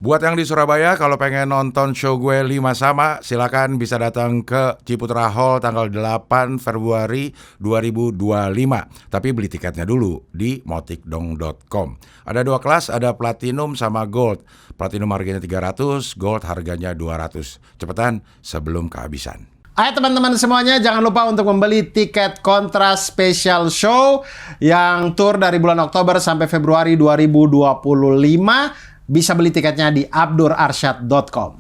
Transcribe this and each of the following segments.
Buat yang di Surabaya, kalau pengen nonton show gue 5 Sama, silakan bisa datang ke Ciputra Hall tanggal 8 Februari 2025. Tapi beli tiketnya dulu di motikdong.com. Ada 2 kelas, ada Platinum sama Gold. Platinum harganya 300, Gold harganya 200. Cepetan sebelum kehabisan. Hai teman-teman semuanya, jangan lupa untuk membeli tiket Kontras Special Show yang tour dari bulan Oktober sampai Februari 2025. Bisa beli tiketnya di abdurarsyad.com.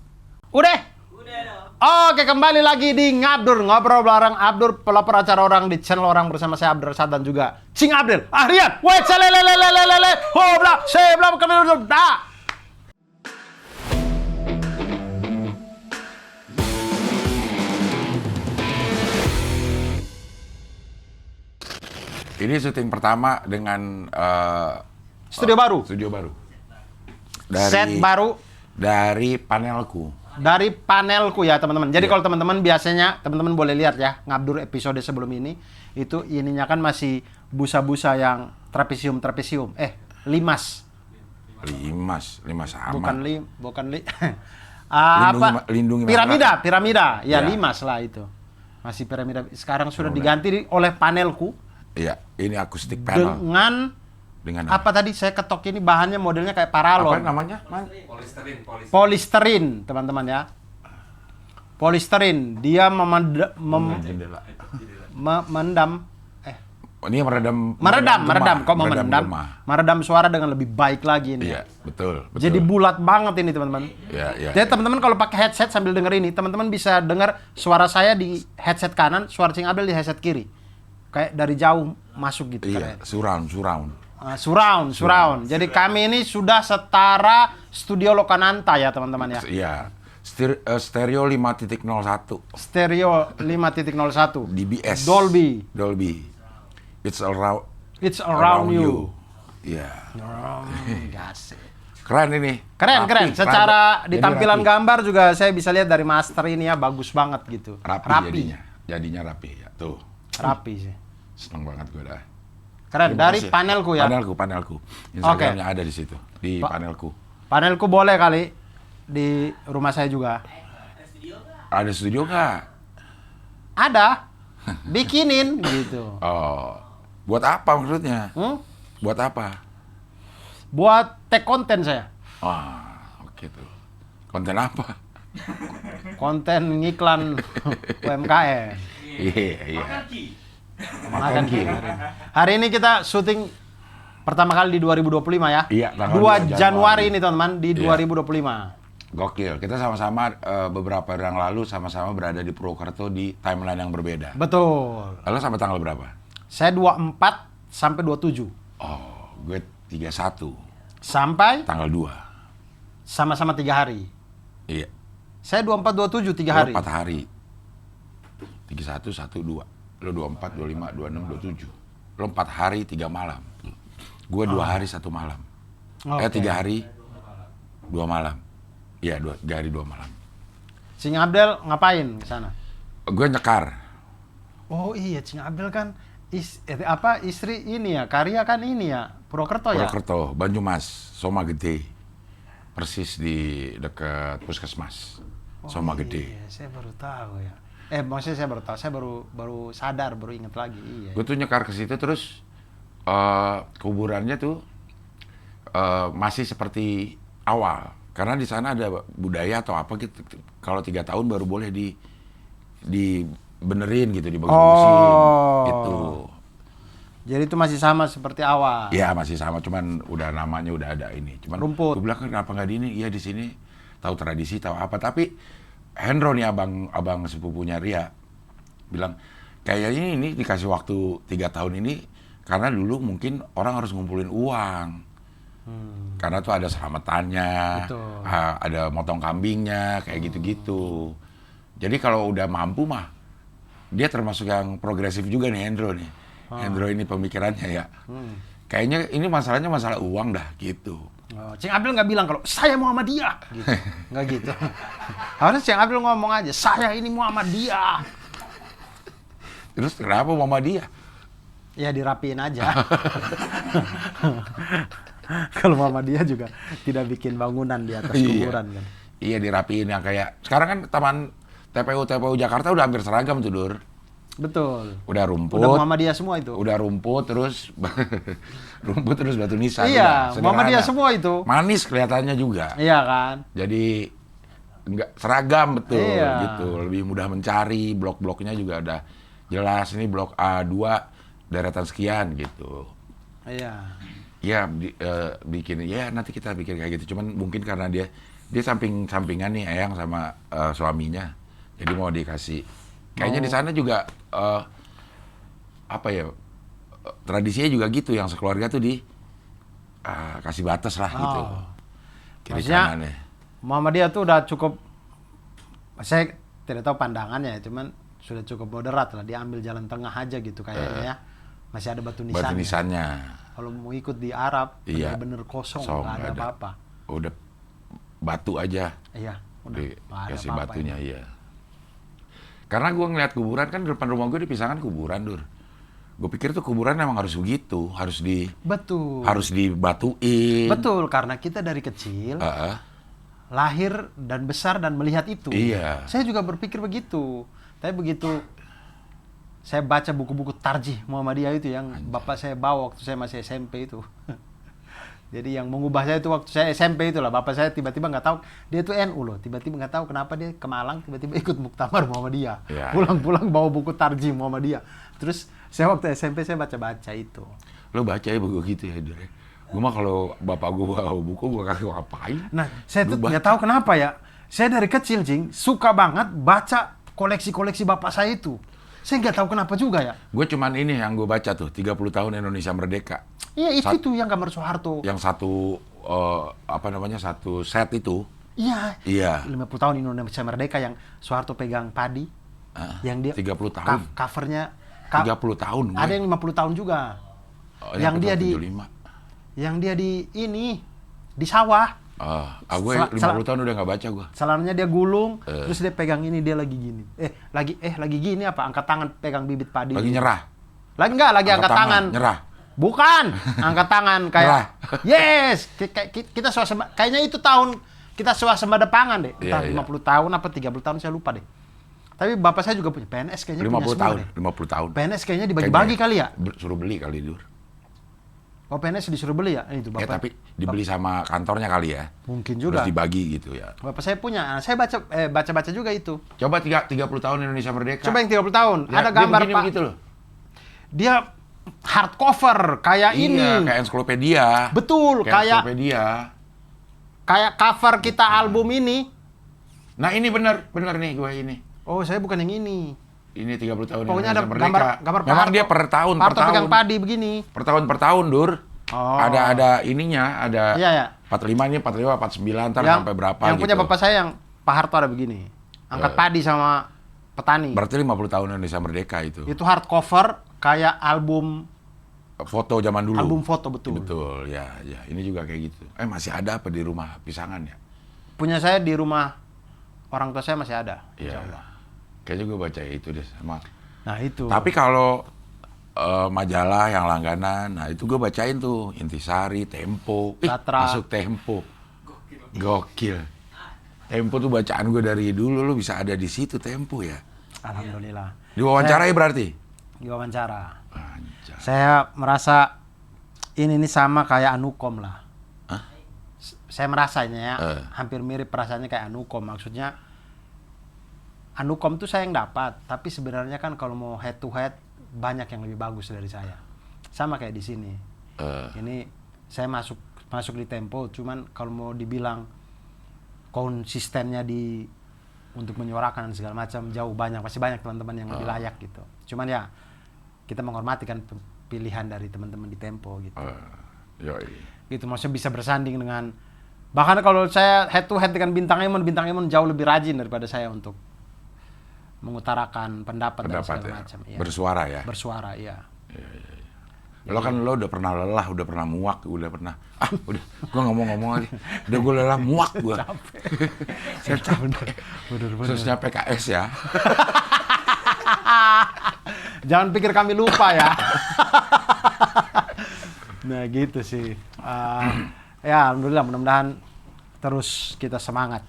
Udah dong. Oke, kembali lagi di Ngabdur, ngobrol bareng Abdur, pelopor acara orang di channel orang bersama saya Abdur Arsyad dan juga Cing Abdel. Rian, wait, selelelelelelele, hobla, sebelum kami duduk, dah. Ini syuting pertama dengan Studio baru. Studio baru. Set baru. Dari panelku. Dari panelku ya teman-teman. Jadi kalau teman-teman biasanya teman-teman boleh lihat ya Ngabdur episode sebelum ini itu ininya kan masih busa-busa yang trapesium. Limas sama. Bukan Lindungi piramida. Ya, ya. limas lah itu. Masih piramida. Sekarang sudah diganti oleh panelku. Iya, ini akustik panel. Dengan apa tadi saya ketok ini bahannya modelnya kayak paralon. Apa namanya? Polisterin, teman-teman ya. Polisterin, dia memendam meredam suara dengan lebih baik lagi ini. Iya, betul. Jadi bulat banget ini, teman-teman. Iya. Jadi teman-teman kalau pakai headset sambil denger ini, teman-teman bisa dengar suara saya di headset kanan, suara Cing Abdel di headset kiri. Kayak dari jauh masuk gitu. Iya, surround. Surround. Jadi kami ini sudah setara Studio Lokananta ya teman-teman ya. Iya. Stereo 5.01. Stereo 5.01. DBS. Dolby. It's around you. Iya. Gasik. Keren ini. Keren. Secara di tampilan gambar juga saya bisa lihat dari master ini ya bagus banget gitu. Rapi. Jadinya rapi ya. Tuh. Rapi sih. Seneng banget gue dah. Keren, dari panelku ya? Panelku. Instagramnya ada di situ, di panelku. Panelku boleh kali di rumah saya juga. Ada studio nggak? Ada. Bikinin gitu. Oh, buat apa maksudnya? Buat apa? Buat take konten saya. Oke tuh. Konten apa? Konten ngiklan UMKM. Iya. Makan hari ini kita syuting pertama kali di 2025 ya. Iya, 2 Januari ini teman-teman di 2025. Gokil. Kita sama-sama beberapa hari yang lalu sama-sama berada di Purwokerto di timeline yang berbeda. Betul. Lalu sampai tanggal berapa? Saya 24 sampai 27. Oh, gue 31. Sampai tanggal 2. Sama-sama 3 hari. Iya. Saya 24 27 3 hari. 4 hari. 31 1 2. Lo 24, 25, 26, 27. Lo 4 hari 3 malam. Gue 2 hari 1 malam. 3 hari 2 malam. Iya, 3 hari 2 malam. Cing Abdel ngapain ke sana? Gue nyekar. Oh iya, Cing Abdel kan istri ini ya, Karya kan ini ya, Purwokerto ya? Purwokerto, Banyumas, Soma Gede. Persis di dekat puskesmas. Soma Gede. Iya, saya baru tahu ya. Maksudnya saya baru tahu, saya baru sadar, baru ingat lagi. Iya. Gue tuh nyekar ke situ terus kuburannya tuh masih seperti awal, karena di sana ada budaya atau apa gitu. Kalau 3 tahun baru boleh dibenerin gitu, dibagus-bagusin gitu. Jadi itu masih sama seperti awal. Iya masih sama, cuman udah namanya udah ada ini. Cuman rumput. Gue bilang kenapa nggak di ini? Iya di sini tahu tradisi tahu apa, tapi Hendro nih abang sepupunya Ria bilang kayaknya ini dikasih waktu 3 tahun ini karena dulu mungkin orang harus ngumpulin uang karena tuh ada selamatannya, ada motong kambingnya kayak gitu-gitu. Jadi kalau udah mampu mah dia termasuk yang progresif juga nih Hendro nih. Hendro ini pemikirannya ya. Kayaknya ini masalahnya masalah uang dah gitu. Cing Abdel nggak bilang kalau saya Muhammadiyah, gitu. Nggak gitu. Harusnya Cing Abdel ngomong aja, saya ini Muhammadiyah. Terus kenapa Muhammadiyah? Ya dirapiin aja. Kalau Muhammadiyah juga tidak bikin bangunan di atas kuburan kan. Iya, dirapiin yang kayak sekarang kan taman TPU Jakarta udah hampir seragam tuh, Dur. Betul. Udah rumput. Udah Muhammadiyah semua itu. Udah rumput terus rumput terus batu nisan. Iya, udah, Muhammadiyah sederhana. semua itu. Manis kelihatannya juga. Iya kan? Jadi enggak seragam betul Iya. gitu. Lebih mudah mencari, blok-bloknya juga ada jelas, ini blok A2 deretan sekian gitu. Iya. Ya bikin ya nanti kita bikin kayak gitu. Cuman mungkin karena dia sampingan nih Eyang sama suaminya. Jadi mau dikasih kayaknya di sana juga apa ya tradisinya juga gitu yang sekeluarga tuh kasih batas lah gitu. Kiri Maksudnya, kanannya. Muhammadiyah tuh udah cukup, saya tidak tahu pandangannya ya, cuman sudah cukup moderat lah, diambil jalan tengah aja gitu kayaknya ya. Masih ada batu Batu nisannya. nisannya. Kalau mau ikut di Arab, Iya. bener-bener kosong, Kosong, nggak ada nggak ada. apa-apa. Udah batu aja. Iya, udah nggak ada Dikasih apa-apa batunya, ini. iya. Karena gue ngeliat kuburan kan di depan rumah gue dipisahkan kuburan, Dur. Gue pikir tuh kuburan emang harus begitu, Betul. harus dibatuin. Betul, karena kita dari kecil lahir dan besar dan melihat itu. Iya. Saya juga berpikir begitu. Tapi begitu saya baca buku-buku tarjih Muhammadiyah itu yang bapak saya bawa waktu saya masih SMP itu. Jadi yang mengubah saya itu waktu saya SMP itulah, bapak saya tiba-tiba nggak tahu dia itu NU loh, tiba-tiba nggak tahu kenapa dia ke Malang tiba-tiba ikut muktamar Muhammadiyah. Iya. Pulang-pulang bawa buku tarjih Muhammadiyah. Terus saya waktu SMP saya baca-baca itu. Lo baca ya buku gitu ya, Dur. Gue mah kalau bapak gue bawa buku, gue kasih ngapain? Nah, saya tuh Lu nggak tahu kenapa ya. Saya dari kecil, Jing, suka banget baca koleksi-koleksi bapak saya itu. Saya nggak tahu kenapa juga ya. Gue cuman ini yang gue baca tuh, 30 tahun Indonesia Merdeka. Iya, itu yang gambar Soeharto. Yang satu, satu set itu. Iya. Iya. 50 tahun Indonesia Merdeka yang Soeharto pegang padi. Yang dia 30 tahun. Covernya 30 tahun gue. ada yang 50 tahun juga. Oh, yang dia di 75. yang dia di ini di sawah. Gue 50 tahun udah nggak baca gue. Celananya dia gulung, terus dia pegang ini, dia lagi gini. Lagi gini apa? Angkat tangan pegang bibit padi. Lagi nyerah. Lagi enggak, lagi angkat tangan. Nyerah. Bukan, angkat tangan kayak yes, kita swasembada. Kayaknya itu tahun kita swasembada pangan deh. Entah Iya, iya. 50 tahun apa 30 tahun saya lupa deh. Tapi bapak saya juga punya PNS kayaknya 50 punya semua tahun, deh. 50 tahun. PNS kayaknya dibagi-bagi kali ya. Suruh beli kali, Dur. Oh, PNS disuruh beli ya? Itu bapak. Tapi dibeli sama kantornya kali ya. Mungkin juga. Terus dibagi gitu ya. Bapak saya punya. Nah, saya baca juga itu. Coba 30 tahun Indonesia Merdeka. Coba yang 30 tahun. Ya, Ada dia gambar begini Pak. begitu loh. Dia hardcover kayak Iya, ini. kayak ensiklopedia. Betul, kayak ensiklopedia. cover kita album ini. Nah, ini benar nih gue ini. Oh, saya bukan yang ini. Ini 30 tahun Pokoknya ada Indonesia Merdeka. gambar Pak Memang Harto. dia per tahun, Pak Harto pegang padi begini. Per tahun, Dur. Oh. Ada ininya, ada Iya, ya. 45 ini, 45, 49, ntar Yang, sampai berapa yang gitu. punya bapak saya yang Pak Harto ada begini. Angkat padi sama petani. Berarti 50 tahun Indonesia Merdeka itu. Itu hardcover kayak album Foto zaman dulu. album foto betul. Betul, ya. Ini juga kayak gitu. Masih ada apa di rumah Pisangan ya? Punya saya di rumah orang tua saya masih ada. Iya. Insya Allah. Kayaknya gue baca itu deh sama. Nah, itu. Tapi kalau majalah yang langganan, nah itu gue bacain tuh Intisari, Tempo. Gatra. Masuk Tempo. Gokil. Tempo tuh bacaan gue dari dulu, lu bisa ada di situ Tempo ya. Alhamdulillah. Diwawancarai berarti? Diwawancara. Anjay. Saya merasa ini sama kayak Anukom lah. Hah? Saya merasanya ya, hampir hampir mirip perasaannya kayak Anukom. Maksudnya Anukom tuh saya yang dapat, tapi sebenarnya kan kalau mau head to head banyak yang lebih bagus dari saya. Sama kayak di sini. Ini saya masuk di Tempo, cuman kalau mau dibilang konsistennya untuk menyuarakan segala macam jauh banyak, masih banyak teman-teman yang lebih layak gitu. Cuman ya kita menghormati kan pilihan dari teman-teman di Tempo gitu. Gitu maksudnya bisa bersanding dengan, bahkan kalau saya head to head dengan Bintang Emon jauh lebih rajin daripada saya untuk mengutarakan pendapat dan segala ya. macam. Ya. Bersuara ya. Bersuara, iya. Lo kan lo udah pernah lelah, udah pernah muak, udah pernah. Udah, gua nggak mau ngomong lagi. Udah gue lelah, muak gua. Saya capek. Bener. Khususnya PKS ya. Jangan pikir kami lupa ya. Nah gitu sih. Ya alhamdulillah, mudah-mudahan terus kita semangat.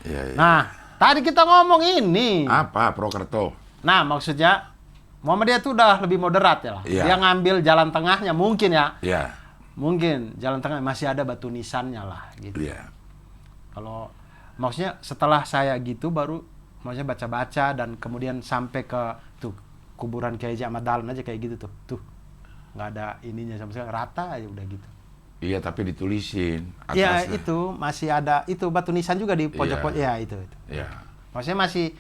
Iya, iya. Nah, tadi kita ngomong ini. Apa Prokerto? Nah, maksudnya Muhammadiyah itu udah lebih moderat ya lah. Iya. Dia ngambil jalan tengahnya mungkin ya. Iya. Mungkin jalan tengah masih ada batu nisannya lah gitu. Iya. Kalau maksudnya setelah saya gitu baru maksudnya baca-baca dan kemudian sampai ke tuh kuburan Kiai Haji Ahmad Dahlan aja kayak gitu tuh. Tuh. Nggak ada ininya sama sekali, rata aja udah gitu. Iya, tapi ditulisin Iya, atasnya. itu masih ada itu batu nisan juga di pojok-pojok. Iya. Ya, itu. Iya. Maksudnya masih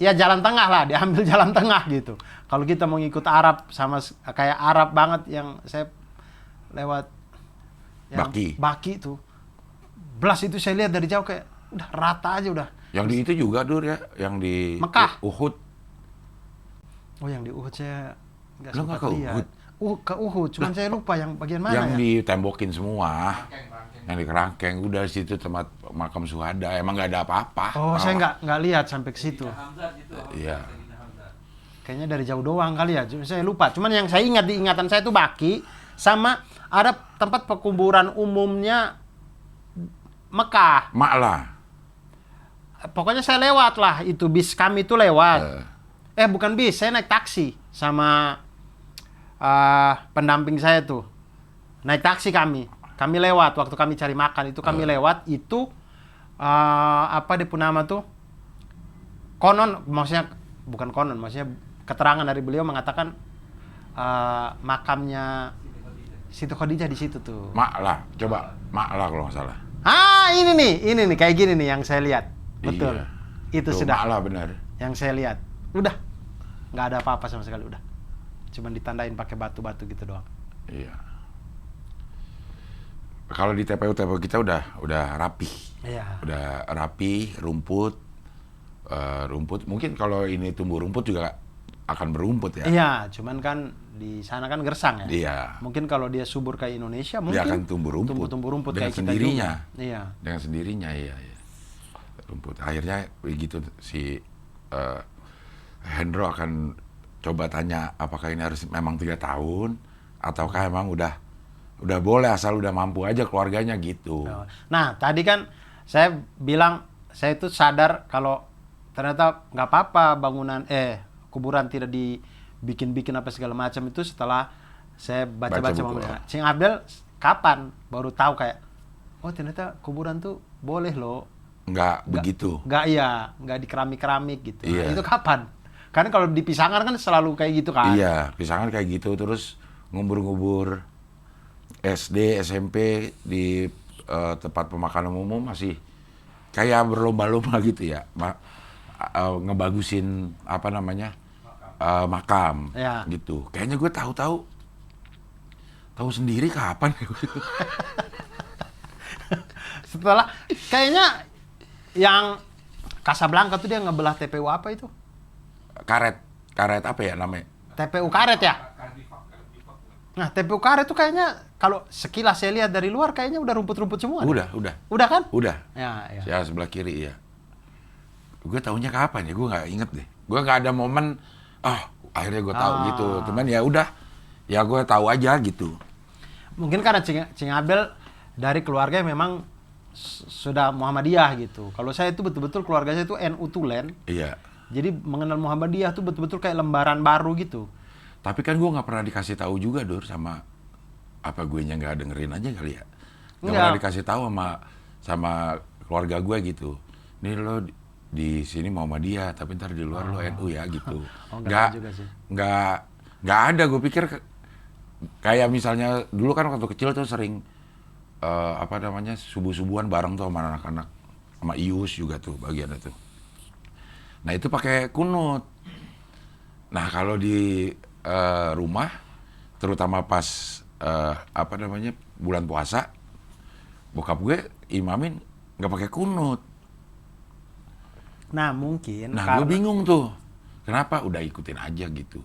ya jalan tengah lah, diambil jalan tengah gitu. Kalau kita mau ngikut Arab sama kayak Arab banget yang saya lewat yang Baki tuh. Belas itu saya lihat dari jauh kayak udah rata aja udah. Yang di itu juga Dur ya, yang di Mekah. Uhud. Oh, yang di Uhud saya nggak Lo sempat nggak ke lihat. Uhud? Ke Uhud, cuman saya lupa yang bagian mana Yang ya. ditembokin semua. Yang di Kerangkeng, udah di situ tempat makam syuhada. Emang nggak ada apa-apa. Oh, saya nggak lihat sampai ke situ. Iya. Kayaknya dari jauh doang kali ya. Saya lupa. Cuman yang saya ingat di ingatan saya itu Baki sama ada tempat pekuburan umumnya Mekah. Mak lah. Pokoknya saya lewat lah itu bis kami itu lewat. Bukan bis, saya naik taksi sama pendamping saya tuh. Naik taksi kami lewat waktu kami cari makan itu kami lewat itu apa dia punya nama tuh? Konon, maksudnya bukan konon, maksudnya keterangan dari beliau mengatakan makamnya Siti Khadijah di situ tuh. Mak lah, coba Mak lah kalau nggak salah. Ini nih kayak gini nih yang saya lihat. Betul. Iya. Itu Tuh, sudah Mak lah benar. yang saya lihat. Udah. Nggak ada apa-apa sama sekali udah. Cuman ditandain pakai batu-batu gitu doang. Iya. Kalau di TPU kita udah rapi. Iya. Udah rapi, rumput. Mungkin kalau ini tumbuh rumput juga akan berumput ya. Iya, cuman kan di sana kan gersang ya. Iya. Mungkin kalau dia subur kayak Indonesia Dia mungkin akan tumbuh rumput. tumbuh rumput dengan kayak kita sendirinya. juga. Iya. Dengan sendirinya, iya. Rumput. Akhirnya begitu si Hendro akan coba tanya apakah ini harus memang 3 tahun ataukah emang udah boleh asal udah mampu aja keluarganya gitu. Nah, tadi kan saya bilang saya itu sadar kalau ternyata nggak apa-apa bangunan kuburan tidak dibikin-bikin apa segala macam itu setelah saya baca-baca buku. Cing Abdel kapan baru tahu kayak oh ternyata kuburan tuh boleh loh. Nggak begitu. Nggak di keramik-keramik gitu. Iya. Nah, itu kapan? Karena kalau di Pisangan kan selalu kayak gitu kan. Iya, Pisangan kayak gitu terus ngubur-ngubur SD, SMP di tempat pemakaman umum masih kayak berlomba-lomba gitu ya. Ngebagusin apa namanya? Makam Ya. gitu. Kayaknya gue tahu sendiri kapan. Setelah kayaknya yang Casablanca tuh dia ngebelah TPU apa itu? Karet apa ya namanya? TPU karet ya? Nah, TPU karet tuh kayaknya kalau sekilas saya lihat dari luar kayaknya udah rumput-rumput semua. Udah. Udah kan? Udah. Ya. Ya sebelah kiri ya. Gue taunya kapan ya? Gue nggak inget deh. Gue nggak ada momen. Akhirnya gue tahu gitu. Cuman ya udah. Ya gue tahu aja gitu. Mungkin karena Cing Abdel dari keluarga yang memang sudah Muhammadiyah gitu. Kalau saya itu betul-betul keluarga saya itu NU Tulen. Iya. Jadi mengenal Muhammadiyah tuh betul-betul kayak lembaran baru gitu. Tapi kan gue nggak pernah dikasih tahu juga Dur sama apa gue nya nggak dengerin aja kali ya. Nggak pernah dikasih tahu sama keluarga gue gitu. Nih lo di sini Muhammadiyah tapi ntar di luar lo NU ya gitu. Nggak ada. Gue pikir kayak misalnya dulu kan waktu kecil tuh sering subuh-subuhan bareng tuh sama anak-anak, sama Ius juga tuh bagian itu. Nah itu pakai kunut. Nah kalau di rumah, terutama pas bulan puasa, bokap gue imamin nggak pakai kunut. Nah mungkin. Nah gue bingung tuh, kenapa? Udah ikutin aja gitu.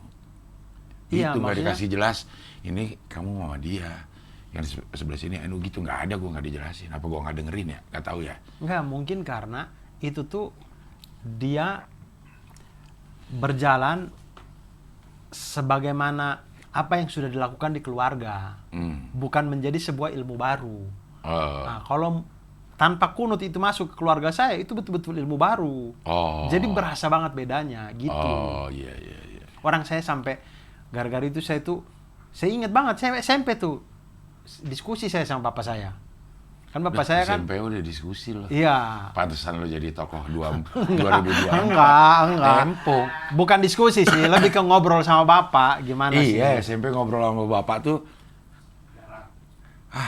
Iya, itu nggak maksudnya dikasih jelas. Ini kamu Muhammadiyah. Yang sebelah sini NU gitu, nggak ada, gue nggak dijelasin. Apa gue nggak dengerin ya? Nggak tahu ya. Nggak, mungkin karena itu tuh dia berjalan sebagaimana apa yang sudah dilakukan di keluarga, bukan menjadi sebuah ilmu baru. Nah, kalau tanpa kunut itu masuk ke keluarga saya, itu betul-betul ilmu baru. Jadi berasa banget bedanya, gitu. Iya. Orang saya sampai gara-gara itu saya ingat banget, saya SMP tuh diskusi saya sama bapak saya. Kan bapak saya kan SMP udah diskusi loh. Iya. Pantesan lo jadi tokoh 2002. Enggak. Tempo. Bukan diskusi sih, lebih ke ngobrol sama bapak gimana sih. Iya, SMP ngobrol sama bapak tuh.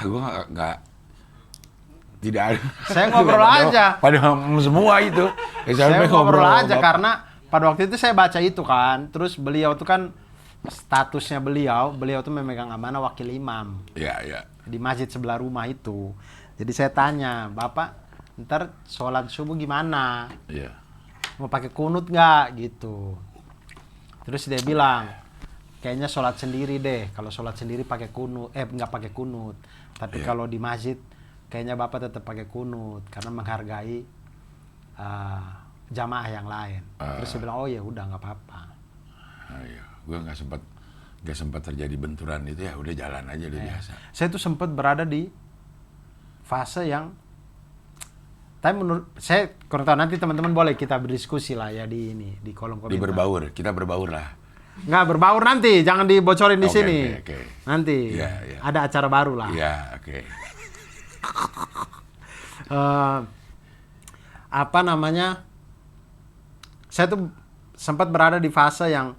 Gue nggak tidak ada. Saya ngobrol aja. Pada semua itu. Saya ngobrol sama aja bapak. karena pada waktu itu saya baca itu kan, terus beliau tuh kan statusnya beliau tuh memegang amanah wakil imam. Iya. Di masjid sebelah rumah itu. Jadi saya tanya, Bapak, ntar sholat subuh gimana? Iya. Mau pakai kunut nggak gitu? Terus dia bilang, kayaknya sholat sendiri deh. Kalau sholat sendiri pakai kunut, nggak pakai kunut. Tapi kalau di masjid, kayaknya Bapak tetap pakai kunut karena menghargai jamaah yang lain. Terus saya bilang, oh ya udah nggak apa-apa. Iya, gue nggak sempat terjadi benturan itu, ya udah jalan aja udah biasa. Saya tuh sempat berada di fase yang, tapi menurut saya kurang tahu, nanti teman-teman boleh kita berdiskusi lah ya di kolom komentar. Kita berbaur lah. Nggak berbaur nanti, jangan dibocorin di sini. Oke. Nanti Iya. ada acara baru lah. Iya, oke. Apa namanya? Saya tuh sempat berada di fase yang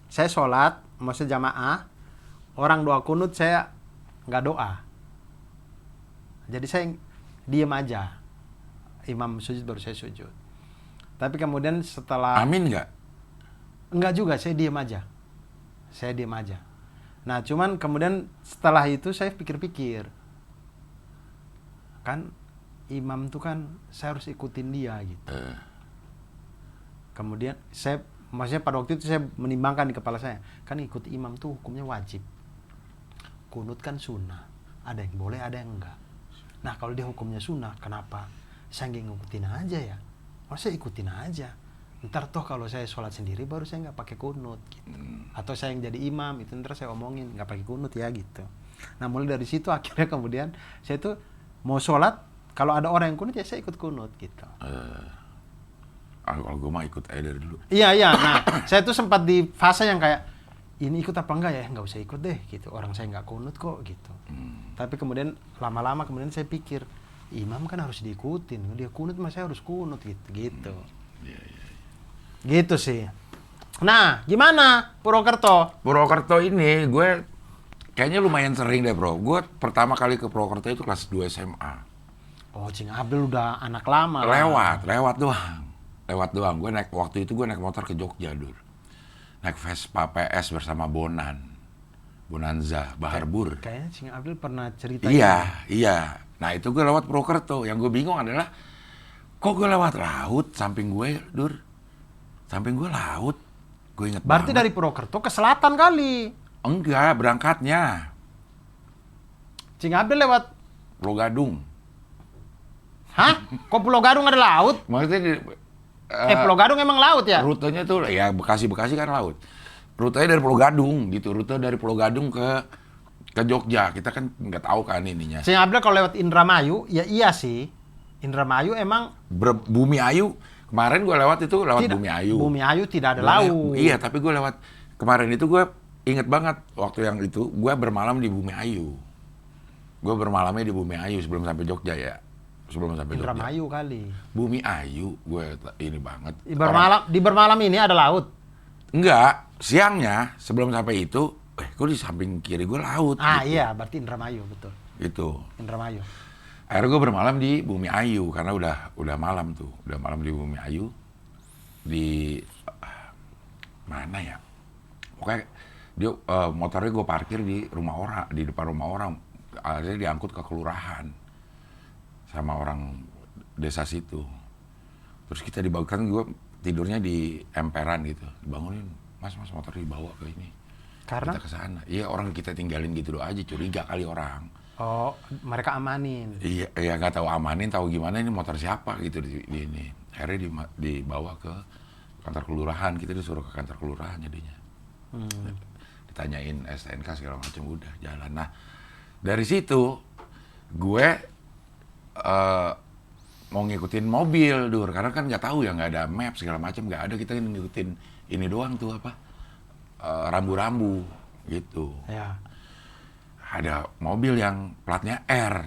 saya sholat, maksudnya jamaah, orang doa kunut saya nggak doa. Jadi saya diam aja. Imam sujud baru saya sujud. Tapi kemudian setelah... Amin nggak? Enggak juga, saya diam aja. Nah, cuman kemudian setelah itu saya pikir-pikir. Kan imam tuh kan saya harus ikutin dia gitu. Kemudian maksudnya pada waktu itu saya menimbangkan di kepala saya. Kan ikut imam tuh hukumnya wajib. Kunut kan sunnah. Ada yang boleh, ada yang enggak. Nah, kalau dia hukumnya sunnah, kenapa saya nggak ngikutin aja ya? Saya ikutin aja. Ntar toh kalau saya sholat sendiri baru saya nggak pakai kunut gitu. Atau saya yang jadi imam itu ntar saya omongin nggak pakai kunut ya gitu. Nah, mulai dari situ akhirnya kemudian saya tuh mau sholat, kalau ada orang yang kunut ya saya ikut kunut gitu. Kalau gue mah ikut aja dari dulu. Iya. Nah, saya tuh sempat di fase yang kayak ini ikut apa enggak ya? Nggak usah ikut deh gitu. Orang saya nggak kunut kok gitu. Tapi kemudian lama-lama kemudian saya pikir imam kan harus diikutin. Dia kunut mah saya harus kunut gitu. Iya. Gitu sih. Nah, gimana Purwokerto? Purwokerto ini gue kayaknya lumayan sering deh, bro. Gue pertama kali ke Purwokerto itu kelas 2 SMA. Oh, Cing Abdul udah anak lama. Lewat doang. Waktu itu gue naik motor ke Jogja, Dur. Naik Vespa PS bersama Bonanza, Bahar Bur. Kayaknya Cing Abdul pernah cerita. Iya. Nah, itu gue lewat Purwokerto. Yang gue bingung adalah, kok gue lewat laut samping gue, Dur? Samping gue laut. Gue inget Berarti banget. dari Purwokerto ke selatan kali. Enggak, berangkatnya. Cing Abdul lewat... Pulau Gadung. Hah? Kok Pulau Gadung ada laut? Maksudnya Pulau Gadung emang laut ya? rutenya tuh, ya Bekasi kan laut. Rutenya dari Pulau Gadung gitu. Rute dari Pulau Gadung ke Jogja. Kita kan nggak tahu kan ininya. Cing Abdul kalau lewat Indramayu, ya iya sih. Indramayu emang... Bumi Ayu. Kemarin gue lewat Bumi Ayu. Bumi Ayu tidak ada laut. Iya, tapi gue lewat kemarin itu gue inget banget waktu yang itu gue bermalam di Bumi Ayu. Gue bermalamnya di Bumi Ayu sebelum sampai Jogja ya. Sebelum sampai Jogja. Indramayu kali. Bumi Ayu, gue ini banget. Di bermalam ini ada laut? Enggak, siangnya sebelum sampai itu, kok di samping kiri gue laut. Gitu. Iya, berarti Indramayu betul. Itu. Indramayu. Akhirnya gue bermalam di Bumi Ayu karena udah malam tuh, udah malam di Bumi Ayu di mana ya? Pokoknya dia motornya gue parkir di rumah orang, di depan rumah orang. Akhirnya diangkut ke kelurahan sama orang desa situ. Terus kita dibawa, kan gue tidurnya di emperan gitu, dibangunin, mas motor dibawa ke ini. Karena? Kita ke sana. Iya, orang kita tinggalin gitu doang aja, curiga kali orang. Oh, mereka amanin. Iya, nggak tahu amanin, tahu gimana ini motor siapa gitu di ini. Akhirnya dibawa ke kantor kelurahan, kita disuruh ke kantor kelurahan jadinya. ditanyain STNK segala macam, udah jalan. Nah dari situ gue mau ngikutin mobil, Dur, karena kan nggak tahu ya, nggak ada map segala macam, nggak ada, kita ngikutin ini doang tuh apa, rambu-rambu gitu. Ya. Ada mobil yang platnya R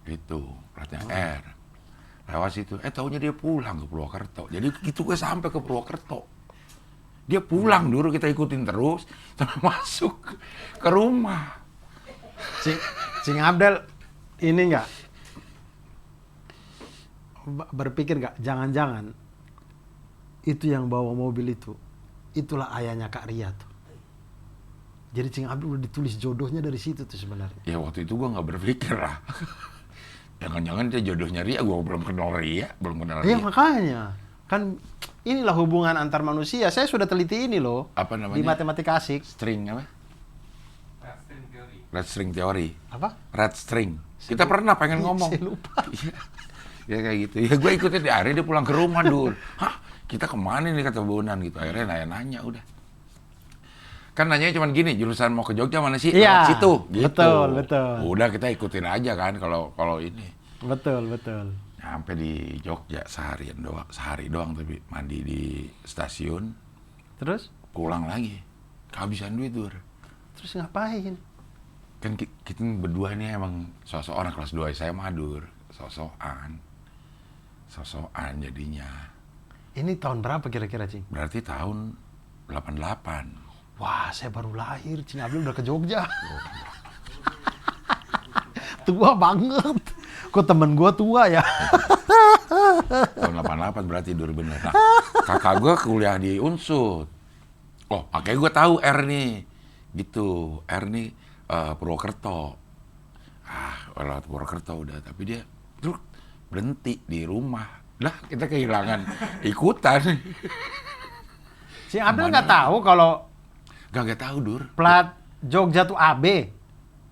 gitu, platnya R, lewat situ, taunya dia pulang ke Purwokerto. Jadi gitu gue sampai ke Purwokerto, dia pulang, dulu kita ikutin terus sampai masuk ke rumah. Cing Abdel ini nggak berpikir nggak, jangan-jangan itu yang bawa mobil itu, itulah ayahnya Kak Ria tuh. Jadi Cing Abdel udah ditulis jodohnya dari situ tuh sebenarnya. Ya waktu itu gue nggak berpikir lah. Jangan-jangan dia jodohnya Ria, gue belum kenal Ria. Iya makanya. Kan inilah hubungan antar manusia. Saya sudah teliti ini loh. Apa namanya? Di matematika asik. String apa? Red string theory. Apa? Red string. Kita pernah pengen ngomong. Saya lupa. Ya kayak gitu. Ya gue ikutin, akhirnya dia pulang ke rumah, Dur. Hah? Kita kemana nih, kata Bonan gitu. Akhirnya nanya-nanya udah. Kan nanya cuman gini, jurusan mau ke Jogja mana sih? Iya, lewat situ, gitu. betul. Udah kita ikutin aja kan kalau ini. Betul. Sampai di Jogja sehari doang tapi mandi di stasiun, Terus? pulang lagi. Kehabisan duit, Dur. Terus ngapain? Kan kita berdua ini emang sosok orang kelas 2 SMA, Dur. Sosokan jadinya. Ini tahun berapa kira-kira, Cing? Berarti tahun 88. Wah, saya baru lahir, Cing Abdel udah ke Jogja. Tua banget. Kok temen gua tua ya? Tahun 88 berarti, Dur, bener. Nah, kakak gue kuliah di Unsud. Oh, makanya gue tahu R nih. Gitu, R nih Purwokerto. Lewat Purwokerto udah, tapi dia terus berhenti di rumah. Lah, kita kehilangan ikutan. Cing Abdel nggak tahu kalau Gak tahu, Dur. plat Jogja tuh AB.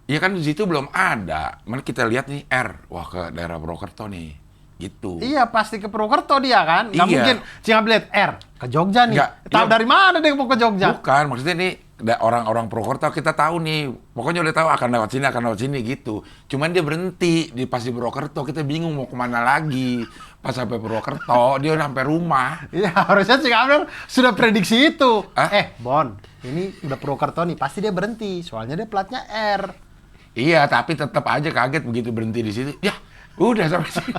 Iya kan di situ belum ada. Mana kita lihat nih R, wah ke daerah Purwokerto nih, gitu. Iya, pasti ke Purwokerto dia kan. Nggak Iya. mungkin Cing Abdel lihat R ke Jogja nih. Nggak, Tahu iya. dari mana dia mau ke Jogja? Bukan, maksudnya nih orang-orang Purwokerto kita tahu nih, pokoknya udah tahu akan lewat sini gitu. Cuman dia berhenti pas di Purwokerto, kita bingung mau kemana lagi. Pas sampai Purwokerto, dia udah sampai rumah. Iya, harusnya Cing Abdel sudah prediksi itu. Hah? Bon, ini udah Purwokerto nih, pasti dia berhenti. Soalnya dia platnya R. Iya, tapi tetap aja kaget begitu berhenti di situ. Ya, udah sampai sini.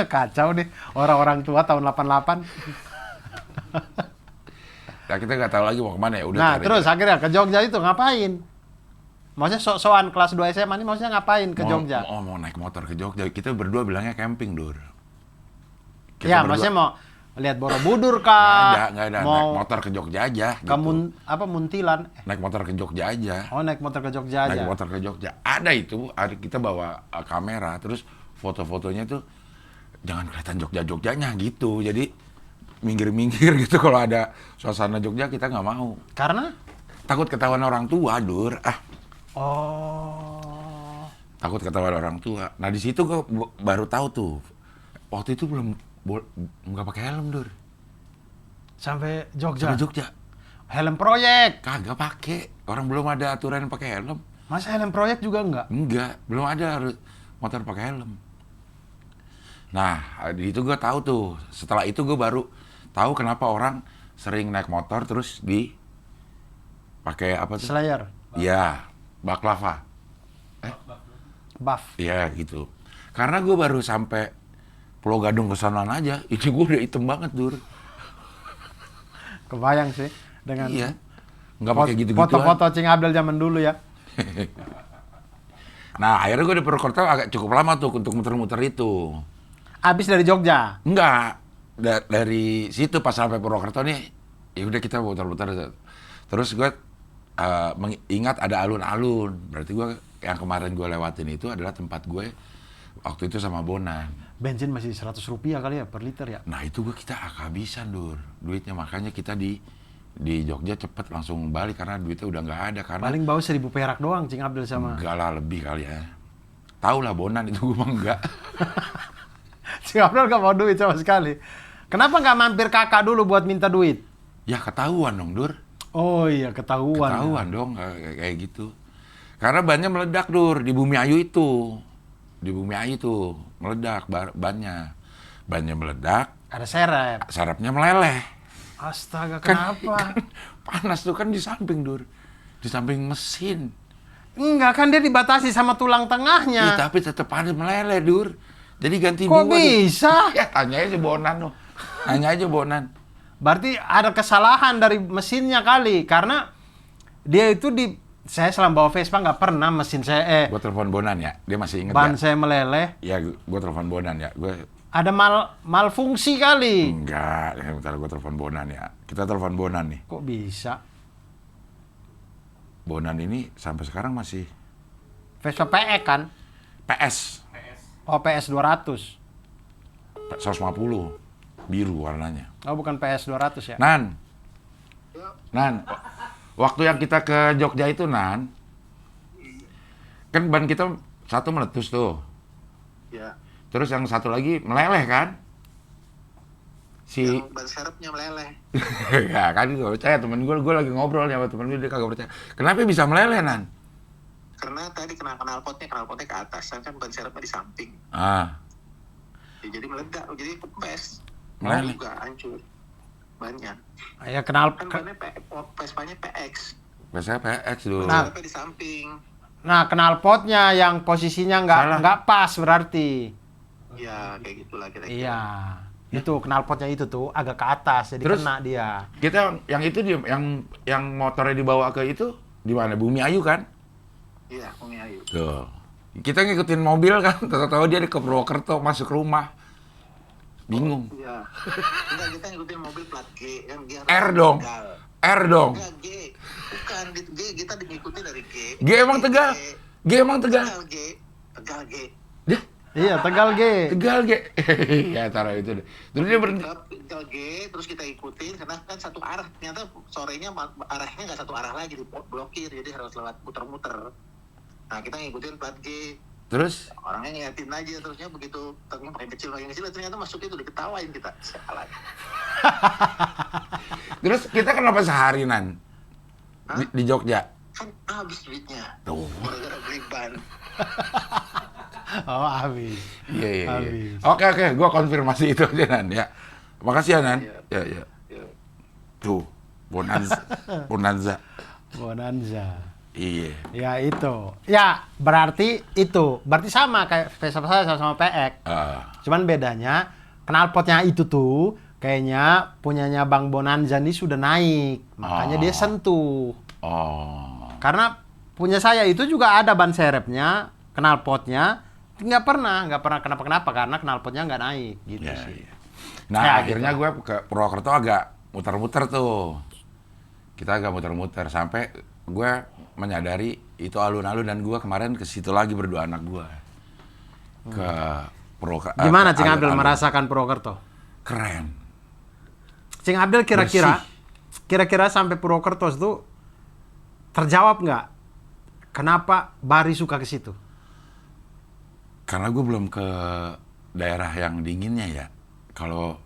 Kacau nih, orang-orang tua tahun 88. Nah, kita nggak tahu lagi mau kemana ya. Udah Nah, cari. terus akhirnya ke Jogja itu ngapain? Maksudnya sok-sokan kelas 2 SMA ini maksudnya ngapain ke Jogja? Mau naik motor ke Jogja. Kita berdua bilangnya camping, Dur. Kita Ya, berdua- maksudnya mau lihat Borobudur kah? Nggak ada. Naik Mau motor ke Jogja aja. ke Gitu. Muntilan? Naik motor ke Jogja aja. Oh, naik motor ke Jogja aja. Naik motor ke Jogja. Ada itu, kita bawa kamera, terus foto-fotonya tuh jangan kelihatan Jogja-Jogjanya gitu. Jadi minggir-minggir gitu kalau ada suasana Jogja kita nggak mau. Karena? Takut ketahuan orang tua, Dur. Oh. Takut ketahuan orang tua. Nah di situ gue baru tahu tuh. Waktu itu nggak pakai helm, Dur. Sampai Jogja. Sampai Jogja. Helm proyek. Kagak pakai. Orang belum ada aturan pakai helm. Masa helm proyek juga enggak? Enggak, belum ada motor pakai helm. Nah, di itu gue tahu tuh. Setelah itu gue baru tahu kenapa orang sering naik motor terus pakai apa tuh? Slayer. Iya, baklava. Buff. Iya gitu. Karena gue baru sampai Pulau Gadung kesonoan aja, itu gue udah hitam banget, Dur. Kebayang sih dengan Iya. Nggak pakai gitu-gituan. foto-foto Cing Abdel zaman dulu ya. Nah, akhirnya gue di Purwokerto agak cukup lama tuh untuk muter-muter itu. Abis dari Jogja. Enggak. Dari situ pas sampai Purwokerto nih, ya udah kita muter-muter. Terus gue mengingat ada alun-alun. Berarti gue yang kemarin gue lewatin itu adalah tempat gue waktu itu sama Bonan. Bensin masih 100 rupiah kali ya per liter ya. Nah itu kita kehabisan, Dur, duitnya. Makanya kita di Jogja cepet langsung balik karena duitnya udah nggak ada. Karena Paling bawa 1.000 perak doang Cing Abdel sama. enggak lah, lebih kali ya. Tahu lah Bonan itu gue mah enggak. Cing Abdel nggak mau duit sama sekali. Kenapa nggak mampir kakak dulu buat minta duit? Ya ketahuan dong, Dur. Oh iya, ketahuan. Ketahuan dong kayak gitu. Karena bannya meledak, Dur, di Bumi Ayu itu. Di Bumi Ayu tuh meledak bannya. Bannya meledak, Ada serep. sarapnya meleleh. Astaga, Kan, kenapa? panas tuh kan di samping, Dur. Di samping mesin. Enggak, kan dia dibatasi sama tulang Ih, tengahnya. tapi tetap panas meleleh, Dur. Jadi ganti Kok dua. bisa? Ya, tanya aja Bonan loh. Tanya aja Bonan. Berarti ada kesalahan dari mesinnya kali. Karena dia itu saya selama bawa Vespa nggak pernah mesin saya, Gue telepon Bonan ya. Dia masih inget ban ya? saya meleleh. Ya, gue telepon Bonan ya. Ada malfungsi kali. Enggak. Bentar gue telepon Bonan ya. Kita telepon Bonan nih. Kok bisa? Bonan ini sampai sekarang masih Vespa PE kan? PS. Oh, PS 200. 150. Biru warnanya. Oh, bukan PS 200 ya? Nan. Nan. Waktu yang kita ke Jogja itu, Nan. Kan ban kita satu meletus tuh. Ya, Terus yang satu lagi meleleh kan? yang ban serepnya meleleh. Ya kan gue percaya, temen gue lagi ngobrol sama temen gue, dia kagak percaya. Kenapa bisa meleleh, Nan? Karena tadi kena knalpotnya ke atas, kan ban serepnya di samping. Ah, Ya, jadi meledak, jadi kempes. Meleleh. Juga hancur bannya. Ya kenal. Kan bannya Vespanya PX. biasanya PX dulu. Nah. Serepnya di samping. Nah, knalpotnya yang posisinya Salah. nggak pas berarti. Ya, kayak gitulah kira-kira. Iya. Itu knalpotnya itu tuh agak ke atas, jadi Terus? kena dia. Kita yang itu yang motornya dibawa ke itu di mana? Bumi Ayu kan? Iya, Umi Ayu. Tuh. Kita ngikutin mobil kan, tahu-tahu dia ke Purwokerto masuk rumah. Bingung. Iya. Enggak, kita ngikutin mobil plat G. Kan dia R dong. Tegal. R dong. Enggak, G. Bukan, G kita ngikutin dari G. G emang Tegal. G emang Tegal. Tegal G. Tegal G. Dia Iya, Tegal G. Tegal G. Ya taruh itu deh. Terus dia berhenti. Tegal G, terus kita ikutin karena kan satu arah. Ternyata sorenya arahnya nggak satu arah lagi, diblokir, jadi harus lewat muter-muter. Nah, kita ngikutin plat G. Terus Orangnya ngeliatin aja, terusnya begitu truknya makin kecil, ternyata masuk itu diketawain kita. Salah. kita kenapa sehari, Nan? Hah? Di Jogja. Kan habis duitnya. Tuh. Gara-gara beli ban. Oh, habis. Iya. Habis. Oke, gua konfirmasi itu aja, Nan ya. Makasih ya, Nan. Iya. Ya. Ya. Tuh, Bonanza. Bonanza. Bonanza. Iya. Ya itu. Ya, berarti itu. Berarti sama kayak Vespa saya sama PX. Ah, Cuman bedanya knalpotnya itu tuh kayaknya punyanya Bang Bonanza ini sudah naik. Makanya dia sentuh. oh. Karena punya saya itu juga ada ban serepnya, knalpotnya nggak pernah kenapa-kenapa karena knalpotnya nggak naik gitu Ya, sih. iya. Nah, Ya, akhirnya gitu. gue ke Purwokerto agak muter-muter tuh. Kita agak muter-muter sampai gue menyadari itu alun-alun dan gue kemarin ke situ lagi berdua anak gue. Ke Purwokerto. Gimana Cing Abdul merasakan Purwokerto? Keren. Cing Abdul kira-kira sampai Purwokerto itu terjawab nggak? Kenapa Bari suka ke situ? Karena gue belum ke daerah yang dinginnya ya. Kalau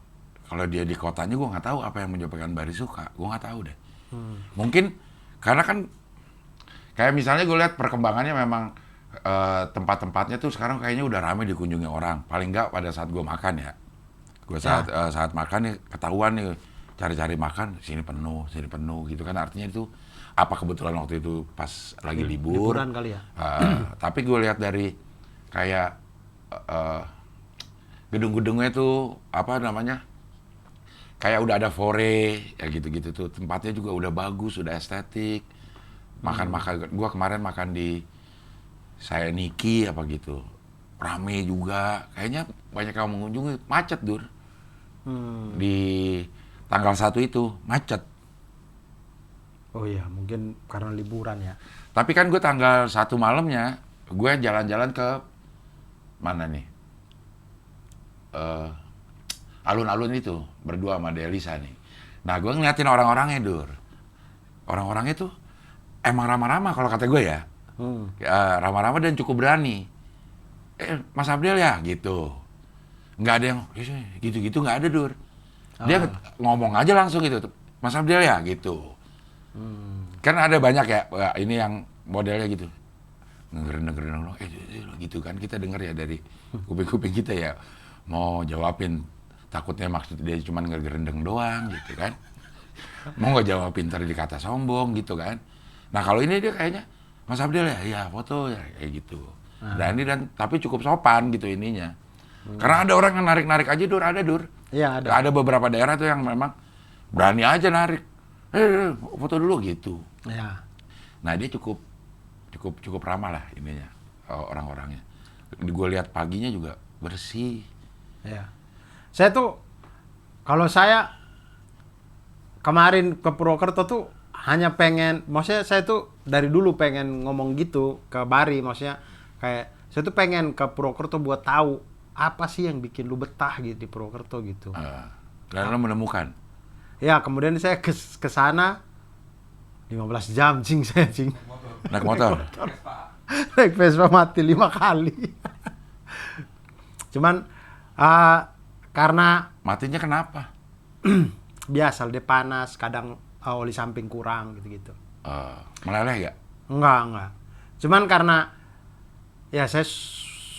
dia di kotanya gue nggak tahu apa yang menyebabkan Bari suka. Gue nggak tahu deh. Mungkin karena kan kayak misalnya gue lihat perkembangannya memang tempat-tempatnya tuh sekarang kayaknya udah ramai dikunjungi orang. Paling nggak pada saat gue makan ya. Gue saat makan nih ketahuan nih cari-cari makan sini penuh gitu kan, artinya itu apa kebetulan waktu itu pas lagi libur. Liburan kali ya. Tapi gue lihat dari kayak gedung-gedungnya tuh apa namanya, kayak udah ada fore ya gitu-gitu tuh, tempatnya juga udah bagus, udah estetik. Makan gue kemarin makan di saya Niki apa gitu, rame juga, kayaknya banyak yang mengunjungi, macet Dur. Di tanggal 1 itu macet. Oh iya, mungkin karena liburan ya. Tapi kan gue tanggal 1 malamnya gue jalan-jalan ke mana nih, alun-alun itu berdua sama Delisa nih. Nah gue ngeliatin orang-orangnya Dur, orang-orangnya tuh emang ramah-ramah kalau kata gue ya. Ramah-ramah dan cukup berani. Mas Abdel ya gitu, nggak ada yang gitu-gitu, nggak ada Dur. Dia ngomong aja langsung gitu, Mas Abdel ya gitu. Kan ada banyak ya, wah, ini yang modelnya gitu. Dengerin, gitu kan. Kita denger ya dari kuping-kuping kita ya. Mau jawabin, takutnya maksud dia cuma ngerendeng doang gitu kan. Mau nggak jawabin ntar dikata sombong gitu kan. Nah kalau ini dia kayaknya, Mas Abdel ya, iya foto ya, kayak gitu. Berani tapi cukup sopan gitu ininya. Karena ada orang yang narik-narik aja, Dur. Iya, ada. Ada beberapa daerah tuh yang memang berani aja narik. Foto dulu gitu. Ya. Nah dia cukup ramah lah ininya, orang-orangnya. Gue lihat paginya juga bersih. Ya. Kalau saya kemarin ke Purwokerto tuh hanya pengen, maksudnya saya tuh dari dulu pengen ngomong gitu ke Bari, maksudnya kayak saya tuh pengen ke Purwokerto buat tahu apa sih yang bikin lu betah gitu di Purwokerto gitu. Dan lo menemukan. Ya, kemudian saya ke sana 15 jam saya. Naik motor. Naik Vespa mati 5 kali. Cuman karena Matinya kenapa? biasa dia panas, kadang oli samping kurang gitu-gitu. Meleleh gak? Enggak. Cuman karena ya saya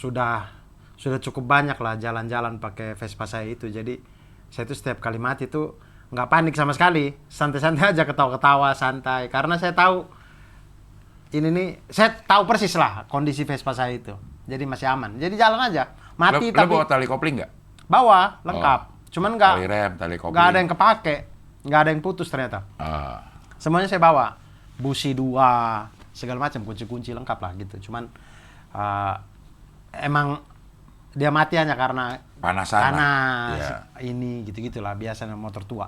sudah cukup banyak lah jalan-jalan pakai Vespa saya itu. Jadi saya tuh setiap kali mati tuh nggak panik sama sekali, santai-santai aja, ketawa-ketawa santai. Karena saya tahu saya tahu persis lah kondisi Vespa saya itu. Jadi masih aman. Jadi jalan aja. Mati Lo bawa tali kopling nggak? bawa lengkap. Cuman nggak, Tali rem, tali kopling. nggak ada yang kepake, nggak ada yang putus ternyata. Semuanya saya bawa, busi 2, segala macam, kunci-kunci lengkap lah gitu. Cuman emang dia mati hanya karena panas, Ya. ini gitu-gitulah, biasanya motor tua.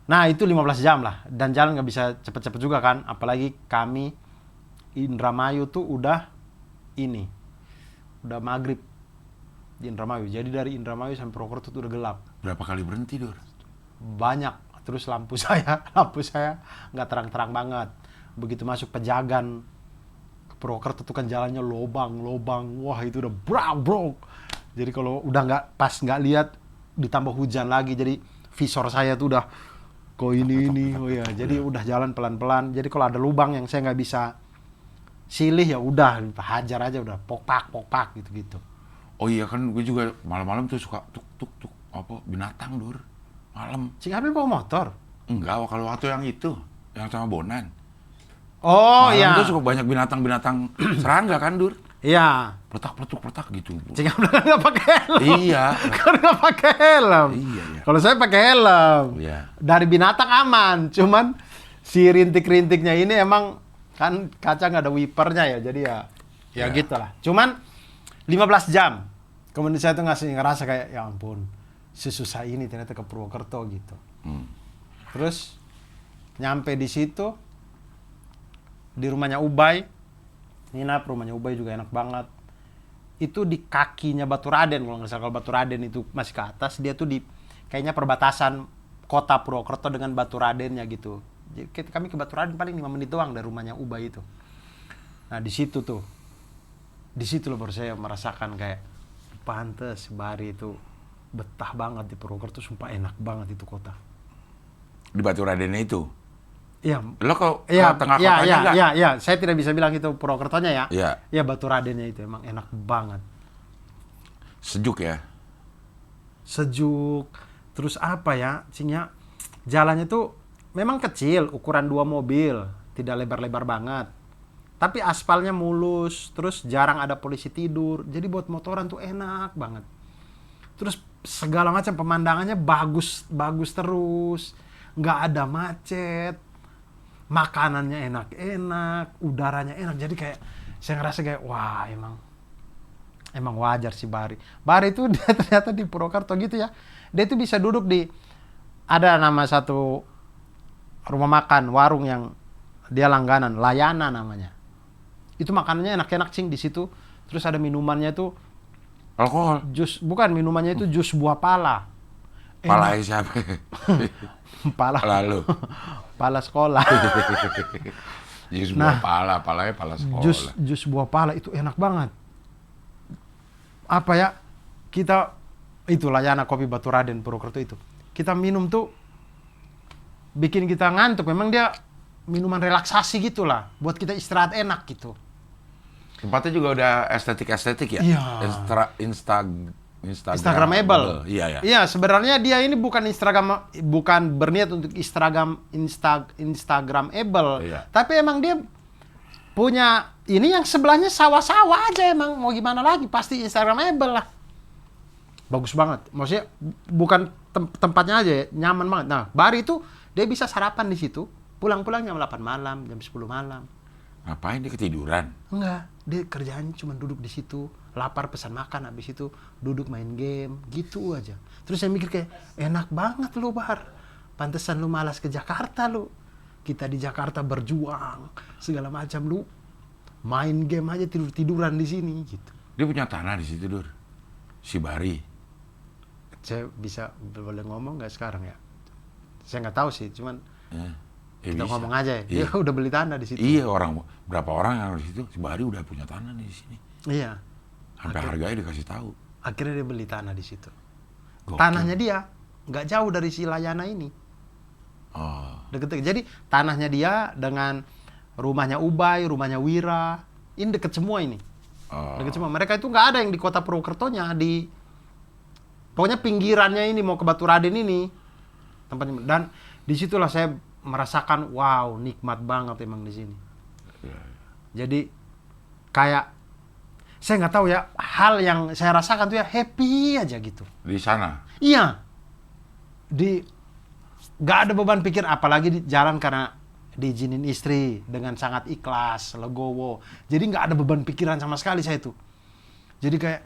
Nah itu 15 jam lah, dan jalan nggak bisa cepet-cepet juga kan, apalagi kami Indramayu tuh udah maghrib di Indramayu. Jadi dari Indramayu sampai Purwokerto tuh udah gelap. Berapa kali berhenti, Dur? Banyak. Terus lampu saya nggak terang-terang banget. Begitu masuk Pejagan ke Purwokerto tuh kan jalannya lobang. Wah itu udah bro. Jadi kalau udah nggak lihat, ditambah hujan lagi, jadi visor saya tuh udah kok ini. Oh ya, jadi udah jalan pelan-pelan. Jadi kalau ada lubang yang saya nggak bisa silih, ya udah hajar aja, udah pokpak gitu. Oh iya kan, gue juga malam-malam tuh suka tuk binatang, Dur. Malam. Cing Abel bawa motor? Enggak, kalau waktu yang itu, yang sama Bonan. Oh malam iya. tuh suka banyak binatang serangga kan, Dur. Iya. Pletak gitu. Cing Abel kan nggak pakai helm. Iya. Kan nggak pakai helm. Iya. Kalau saya pakai helm. Iya. Dari binatang aman, cuman si rintik-rintiknya ini emang kan kaca nggak ada wipernya ya, jadi ya gitulah. Cuman 15 jam. Kemudian saya tuh ngerasa kayak, ya ampun, sesusah ini ternyata ke Purwokerto gitu. Terus nyampe di situ, di rumahnya Ubay, nginap, rumahnya Ubay juga enak banget. Itu di kakinya Baturaden, kalau nggak salah. Kalau Baturaden itu masih ke atas, dia tuh di kayaknya perbatasan kota Purwokerto dengan Baturadennya gitu. Jadi kami ke Baturaden paling 5 menit doang dari rumahnya Ubay itu. Nah di situ loh baru saya merasakan kayak pantes Bari itu betah banget di Purwokerto, sumpah enak banget itu kota. Di Baturadennya itu? Iya. Lo kok tengah kotanya enggak? Iya. Saya tidak bisa bilang itu Purwokertonya ya. Iya. Iya, Baturadennya itu emang enak banget. Sejuk ya? Sejuk. Terus apa ya, Cingnya, jalannya tuh memang kecil, ukuran 2 mobil, tidak lebar-lebar banget. Tapi aspalnya mulus, terus jarang ada polisi tidur. Jadi buat motoran tuh enak banget. Terus segala macam pemandangannya bagus terus. Nggak ada macet. Makanannya enak-enak, udaranya enak. Jadi kayak saya ngerasa kayak wah, emang wajar sih Bari. Bari itu dia ternyata di Purwokerto gitu ya. Dia tuh bisa duduk ada nama satu rumah makan, warung yang dia langganan, Layana namanya. Itu makanannya enak-enak, Cing, di situ. Terus ada minumannya tuh alkohol. Minumannya itu jus buah pala. Pala siapa? Pala. Lalu. Pala sekolah. Jus buah pala, palanya pala sekolah. Jus buah pala itu enak banget. Apa ya? Itu Layana Kopi Baturaden Purwokerto itu. Kita minum tuh bikin kita ngantuk. Memang dia minuman relaksasi gitulah, buat kita istirahat enak gitu. Tempatnya juga udah estetik ya. Iya. Instagramable. Iya ya. Iya, sebenarnya dia ini bukan berniat untuk Instagramable. Iya. Tapi emang dia punya ini yang sebelahnya sawah-sawah aja emang. Mau gimana lagi, pasti Instagramable lah. Bagus banget. Maksudnya bukan tempatnya aja ya, nyaman banget. Nah, Bari itu dia bisa sarapan di situ, pulang-pulang jam 8 malam, jam 10 malam. Ngapain dia ketiduran? Enggak, dia kerjaan cuma duduk di situ, lapar pesan makan, habis itu duduk main game, gitu aja. Terus saya mikir kayak, enak banget lu Bar. Pantesan lu malas ke Jakarta lu. Kita di Jakarta berjuang, segala macam, lu main game aja tidur-tiduran di sini gitu. Dia punya tanah di situ, Dur. Si Bari. Saya bisa boleh ngomong nggak sekarang ya? Saya nggak tahu sih, cuman kita bisa. ngomong aja ya. Dia Iya. udah beli tanah di situ. Iya, berapa orang yang di situ? Si Bari udah punya tanah di sini. Iya. Sampai harganya dikasih tahu. Akhirnya dia beli tanah di situ. Gokil. Tanahnya dia nggak jauh dari si Layana ini. Oh. Deket-deket. Jadi tanahnya dia dengan rumahnya Ubay, rumahnya Wira, ini deket semua ini. Oh. Deket semua. Mereka itu nggak ada yang di kota Purwokertonya, pokoknya pinggirannya ini mau ke Baturaden ini tempatnya. Dan disitulah saya merasakan wow, nikmat banget emang di sini. Jadi kayak saya nggak tahu ya, hal yang saya rasakan tuh ya happy aja gitu. Di sana. Iya. Nggak ada beban pikir, apalagi di jalan karena diizinin istri dengan sangat ikhlas, legowo. Jadi nggak ada beban pikiran sama sekali saya itu. Jadi kayak,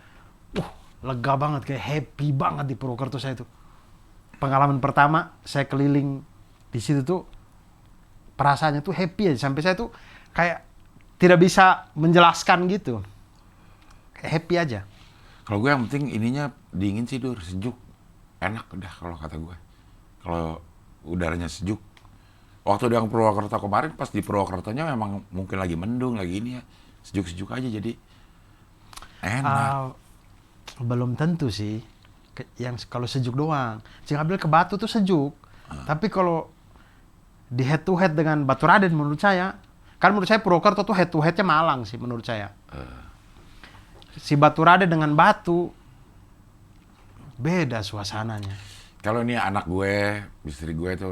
lega banget, kayak happy banget di Purwokerto saya itu. Pengalaman pertama saya keliling di situ tuh, perasaannya tuh happy aja. Sampai saya tuh kayak tidak bisa menjelaskan gitu. Kayak happy aja. Kalau gue yang penting ininya dingin sih, Dur, sejuk. Enak udah kalau kata gue. Kalau udaranya sejuk. Waktu yang Purwokerto kemarin, pas di Purwokertonya memang mungkin lagi mendung, lagi ini ya. Sejuk-sejuk aja jadi enak. Belum tentu sih. Yang kalau sejuk doang. Ciambil ke Batu tuh sejuk. Tapi kalau di head to head dengan Baturaden menurut saya, kan menurut saya Purwokerto tuh head to headnya Malang sih menurut saya. Si Baturaden dengan Batu beda suasananya. Kalau ini anak gue, istri gue tuh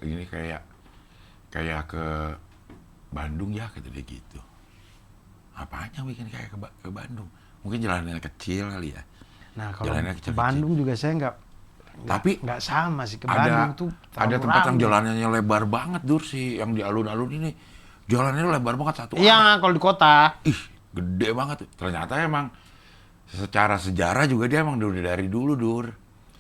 ini kayak ke Bandung ya, kata dia gitu. Apanya bikin kayak ke Bandung? Mungkin jalannya kecil kali ya. Nah kalau Jalannya ke kecil-kecil. Bandung juga saya Tapi nggak sama sih, ke Bandung tuh ada terlalu tempat yang ramai. jalannya lebar banget, Dur, sih, yang di alun-alun ini. Jalannya lebar banget satu arah. Iya kalau di kota. Ih, gede banget. Ternyata emang secara sejarah juga dia emang udah dari dulu, Dur.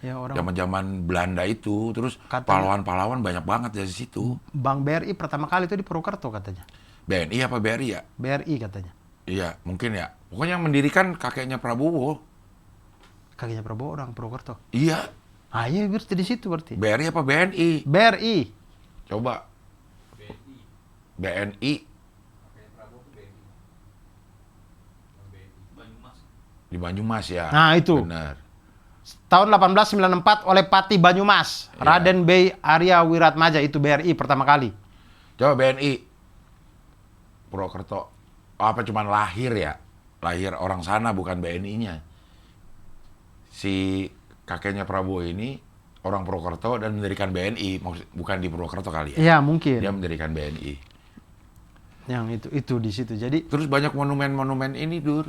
Ya orang Zaman-zaman Belanda itu, terus Katanya- pahlawan-pahlawan banyak banget dari situ. Bank BRI pertama kali itu di Purwokerto katanya. BNI apa BRI ya? BRI katanya. Iya, mungkin ya. Pokoknya yang mendirikan kakeknya Prabowo. Kakinya Prabowo orang Purwokerto. Iya, Ah iya berarti di situ berarti. BRI apa BNI? BRI. Coba. BNI. Di Banyumas ya. Nah, itu. Benar. Tahun 1894 oleh Pati Banyumas, Iya. Raden Bey Arya Wiratmaja, itu BRI pertama kali. Coba BNI. Purwokerto. Apa cuman lahir ya? Lahir orang sana bukan BNI-nya. Si kakeknya Prabowo ini orang Purwokerto dan mendirikan BNI, bukan di Purwokerto kali ya. Iya, mungkin. Dia mendirikan BNI. Yang itu di situ. Jadi Terus banyak monumen-monumen ini, Dur.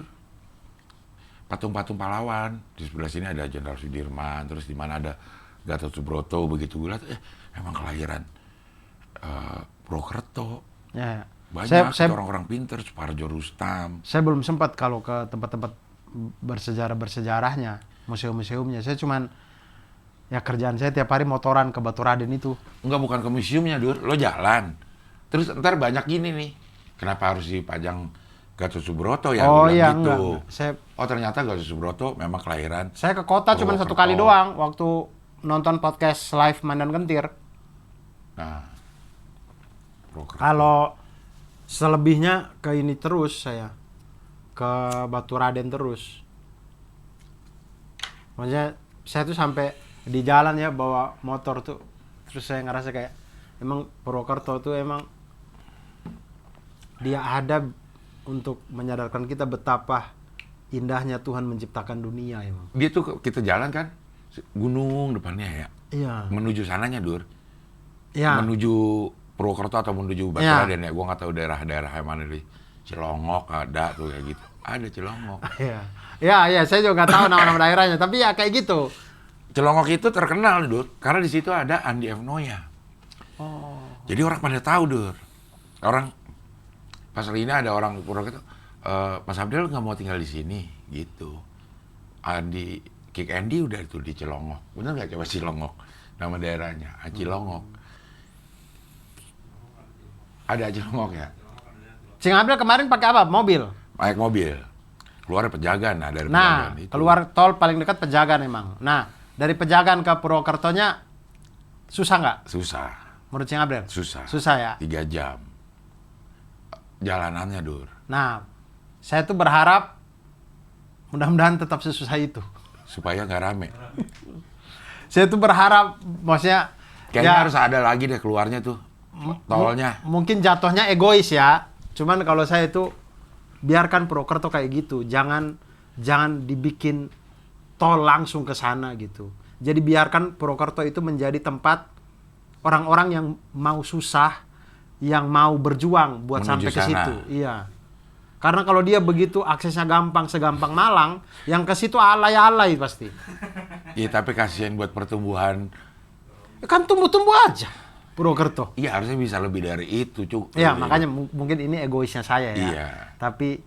Patung-patung pahlawan. Di sebelah sini ada Jenderal Sudirman, terus di mana ada Gatot Subroto, begitu gue lihat, emang kelahiran Purwokerto. ya, Banyak saya orang-orang pinter, Suparjo Rustam. saya belum sempat kalau ke tempat-tempat bersejarahnya, museum-museumnya. Saya cuman ya kerjaan saya tiap hari motoran ke Baturaden itu. Enggak, bukan ke museumnya, Dur. Lo jalan. Terus ntar banyak gini nih. Kenapa harus dipajang Gatot Subroto ya? Oh Bilang iya, gitu. enggak. Oh ternyata Gatot Subroto memang kelahiran. Saya ke kota cuma satu kali Purwokerto. doang waktu nonton podcast live Mandan Gentir. Nah, Purwokerto. Kalau selebihnya ke ini terus saya. Ke Baturaden terus. Maksudnya saya tuh sampai di jalan ya bawa motor tuh. Terus saya ngerasa kayak emang Purwokerto tuh emang dia ada untuk menyadarkan kita betapa indahnya Tuhan menciptakan dunia emang. Dia tuh kita jalan kan, gunung depannya ya. Iya. Menuju sananya, Dur. Iya. Menuju Purwokerto atau menuju Baturadden ya. Gue nggak tahu daerah-daerah yang mana di Cilongok ada tuh kayak gitu. Ada Cilongok. Iya. Iya, saya juga nggak tahu nama-nama daerahnya, tapi ya kayak gitu. Cilongok itu terkenal, Dur, karena di situ ada Andi F. Noya. Oh. Jadi orang pada tahu, Dur. Orang pas ini ada orang Purwokerto, Mas Abdel nggak mau tinggal di sini, gitu. Kick Andy udah tuh di Cilongok. Bener nggak coba Cilongok? Nama daerahnya, Cilongok. Ada Cilongok ya? Cing Abdel kemarin pakai apa? Mobil? Naik mobil. Keluar Pejagan, nah dari Nah, Pejagan itu. keluar tol paling dekat Pejagan emang. Nah, dari Pejagan ke Purwokertonya susah nggak? Susah, Menurut Cing Abdel? susah. Susah ya? 3 jam. Jalanannya, Dur. Nah, saya tuh berharap mudah-mudahan tetap sesusah itu. Supaya nggak rame. Saya tuh berharap, maksudnya Kayaknya ya, harus ada lagi deh keluarnya tuh. Tolnya. mungkin jatuhnya egois ya. Cuman kalau saya itu biarkan Purwokerto kayak gitu. Jangan dibikin tol langsung ke sana gitu. Jadi biarkan Purwokerto itu menjadi tempat orang-orang yang mau susah, yang mau berjuang buat Menuju sampai ke sana. situ. Iya. Karena kalau dia begitu aksesnya gampang, segampang Malang, yang ke situ alay-alay pasti. Iya, tapi kasihan buat pertumbuhan. Kan tumbuh-tumbuh aja Purwokerto. Iya, harusnya bisa lebih dari itu, Cuk. Iya, Lebih. makanya mungkin ini egoisnya saya ya. Iya. Tapi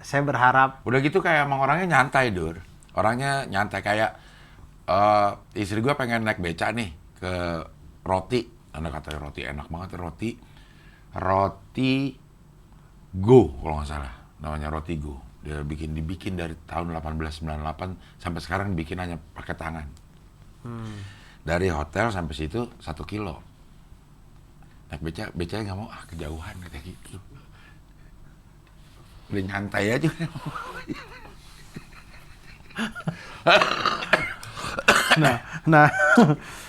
saya berharap Udah gitu kayak emang orangnya nyantai, Dur. Orangnya nyantai kayak istri gue pengen naik beca nih ke Roti. Anda katanya Roti enak banget, Roti Go kalau nggak salah. Namanya Roti Go. Dia dibikin dari tahun 1898 sampai sekarang bikin hanya pakai tangan. Dari hotel sampai situ 1 kilo. Naik becanya nggak mau, kejauhan kayak gitu. Udah nyantai aja. nah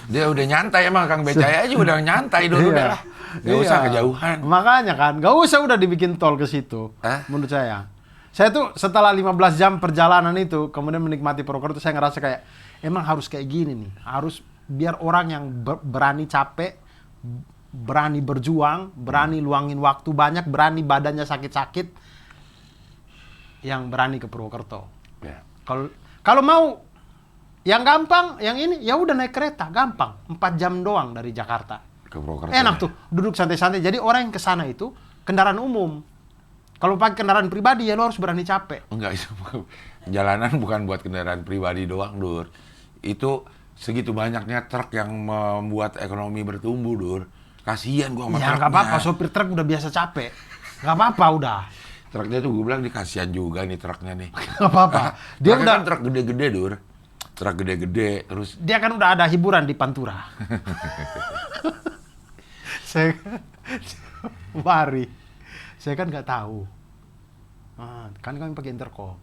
Dia udah nyantai emang Kang Becaya aja udah nyantai dulu Iya. dah. Gak usah Iya. kejauhan. Makanya kan, gak usah udah dibikin tol ke situ. Hah? Menurut saya. Saya tuh setelah 15 jam perjalanan itu, kemudian menikmati Purwokerto, saya ngerasa kayak emang harus kayak gini nih. Harus biar orang yang berani capek, berani berjuang, berani luangin waktu banyak, berani badannya sakit-sakit, yang berani ke Purwokerto. Ya. Kalau mau yang gampang, yang ini ya udah naik kereta, gampang. 4 jam doang dari Jakarta. Ke Purwokerto. Enak ya. tuh, duduk santai-santai. Jadi orang yang ke sana itu kendaraan umum. Kalau pakai kendaraan pribadi ya lo harus berani capek. Enggak, itu jalanan bukan buat kendaraan pribadi doang, Dur. Itu segitu banyaknya truk yang membuat ekonomi bertumbuh, Dur. Kasihan gua sama Ya truknya. nggak apa-apa, sopir truk udah biasa capek. Nggak apa-apa udah. Truknya tuh gue bilang nih kasihan juga nih truknya nih. Nggak apa-apa. Dia Truknya udah, kan truk gede-gede, Dur. Truk gede-gede, terus dia kan udah ada hiburan di Pantura. Saya mari. Saya kan nggak tahu. Kan kami pakai intercom.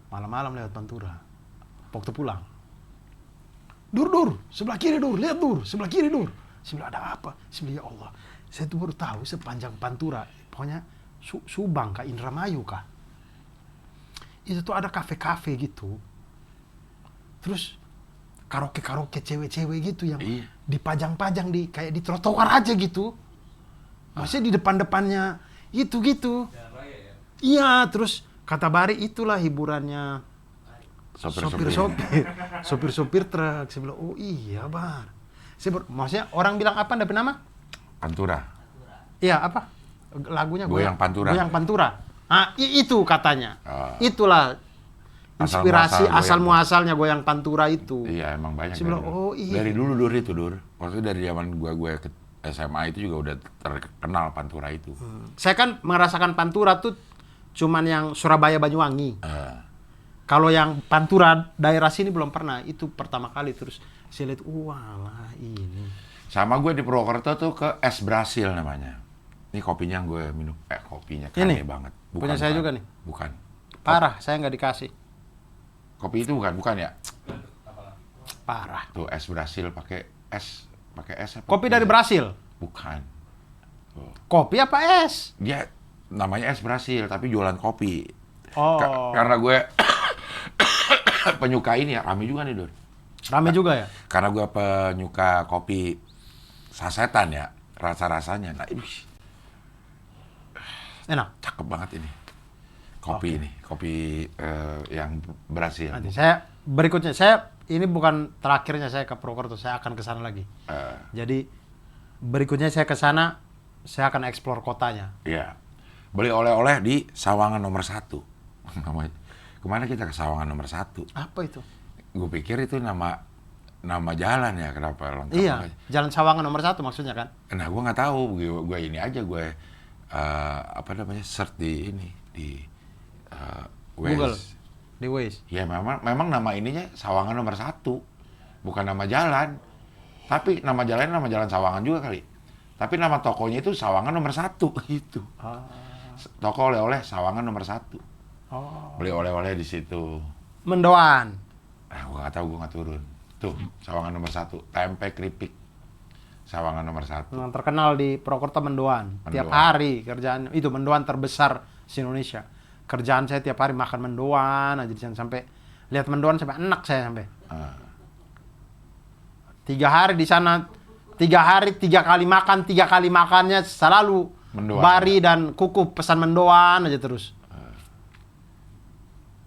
Malam-malam lewat Pantura. Waktu pulang. Dur, sebelah kiri Dur, lihat Dur, sebelah kiri Dur. Sebelah ada apa? Sebelah ya Allah. Saya tuh baru tahu sepanjang Pantura, pokoknya Subang kah, Indramayu kah. Itu tuh ada kafe-kafe gitu. Terus karaoke cewek-cewek gitu yang Iya. dipajang-pajang di kayak di trotoar aja gitu. Maksudnya di depan-depannya itu gitu. Iya, terus kata Bari itulah hiburannya sopir-sopir truk. Saya bilang, oh iya Bar. Maksudnya orang bilang apa ndak nama? Pantura. Iya apa? Lagunya Goyang Pantura. Goyang Pantura. Ah, itu katanya. Ah. Itulah inspirasi Asal-muasal asal goyang. muasalnya Goyang Pantura itu. Iya, emang banyak. Saya bilang, dari dulu. oh iya. Dari dulu, Dur, itu, Dur. Maksudnya dari zaman gue ke SMA itu juga udah terkenal Pantura itu. Saya kan merasakan Pantura tuh cuman yang Surabaya Banyuwangi. Eh, Kalau yang Pantura daerah sini belum pernah. Itu pertama kali terus saya lihat, walah ini. sama gue di Purwokerto tuh ke Es Brasil namanya. Ini kopinya yang gue minum. Kopinya Ini? kaya banget. Punya saya juga nih. Bukan. Parah, saya nggak dikasih. Kopi itu bukan ya? Parah. Tuh es Brasil pakai es pakai es apa? Kopi dari Brasil? Bukan. Oh. Kopi apa es? Dia namanya es Brasil, tapi jualan kopi. Oh. Karena gue penyuka ini ya, rame juga nih, Dur. Rame juga ya? Karena gue penyuka kopi sasetan ya, rasa-rasanya. Nah, ini Enak. cakep banget ini. Kopi ini, kopi yang Brasil. Nanti berikutnya, ini bukan terakhirnya saya ke Purwokerto, saya akan ke sana lagi. Jadi berikutnya saya ke sana, saya akan eksplor kotanya. Iya. Beli oleh-oleh di Sawangan nomor 1. Kemana kita ke Sawangan nomor 1? Apa itu? Gue pikir itu nama jalan ya, kenapa lengkap? Iya, Jalan Sawangan nomor 1 maksudnya kan? Nah, gue nggak tahu. Gue ini aja apa namanya, search di ini di Waze. Google, di Waze. Ya memang nama ininya Sawangan nomor 1, bukan nama jalan. Tapi nama jalannya nama jalan Sawangan juga kali. Tapi nama tokonya itu Sawangan nomor 1 gitu. Toko oleh-oleh Sawangan nomor 1. Beli oleh-oleh di situ. Mendoan. Gue nggak tahu, gue nggak turun. Tuh, Sawangan nomor 1, tempe keripik. Sawangan nomor 1. Yang terkenal di Purwokerto mendoan. Tiap hari kerjaan itu mendoan terbesar di Indonesia. Kerjaan saya tiap hari makan mendoan aja, jangan sampai lihat mendoan sampai enak saya sampai. 3 hari di sana, 3 hari 3 kali makan, 3 kali makannya selalu Mendoan. Bari dan Kuku pesan mendoan aja terus.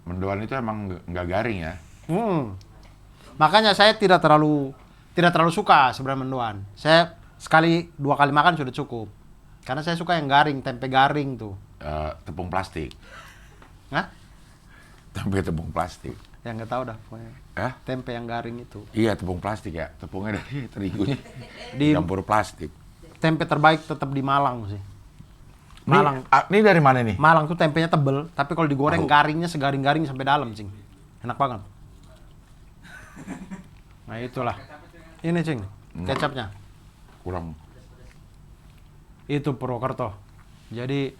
Mendoan itu emang nggak garing ya? Makanya saya tidak terlalu suka sebenarnya mendoan. Saya sekali 2 kali makan sudah cukup. Karena saya suka yang garing, tempe garing tuh. Tepung plastik. Hah? Tempe tepung plastik. Ya nggak tahu dah pokoknya. Tempe yang garing itu. Iya, tepung plastik ya. Tepungnya dari terigunya Di campur plastik. tempe terbaik tetap di Malang sih. Malang. Ini dari mana nih? Malang tuh tempenya tebel, tapi kalau digoreng garingnya segaring-garing sampai dalam, cing. Enak banget. Nah itulah. Ini cing, kecapnya. Kurang. Itu Purwokerto. Jadi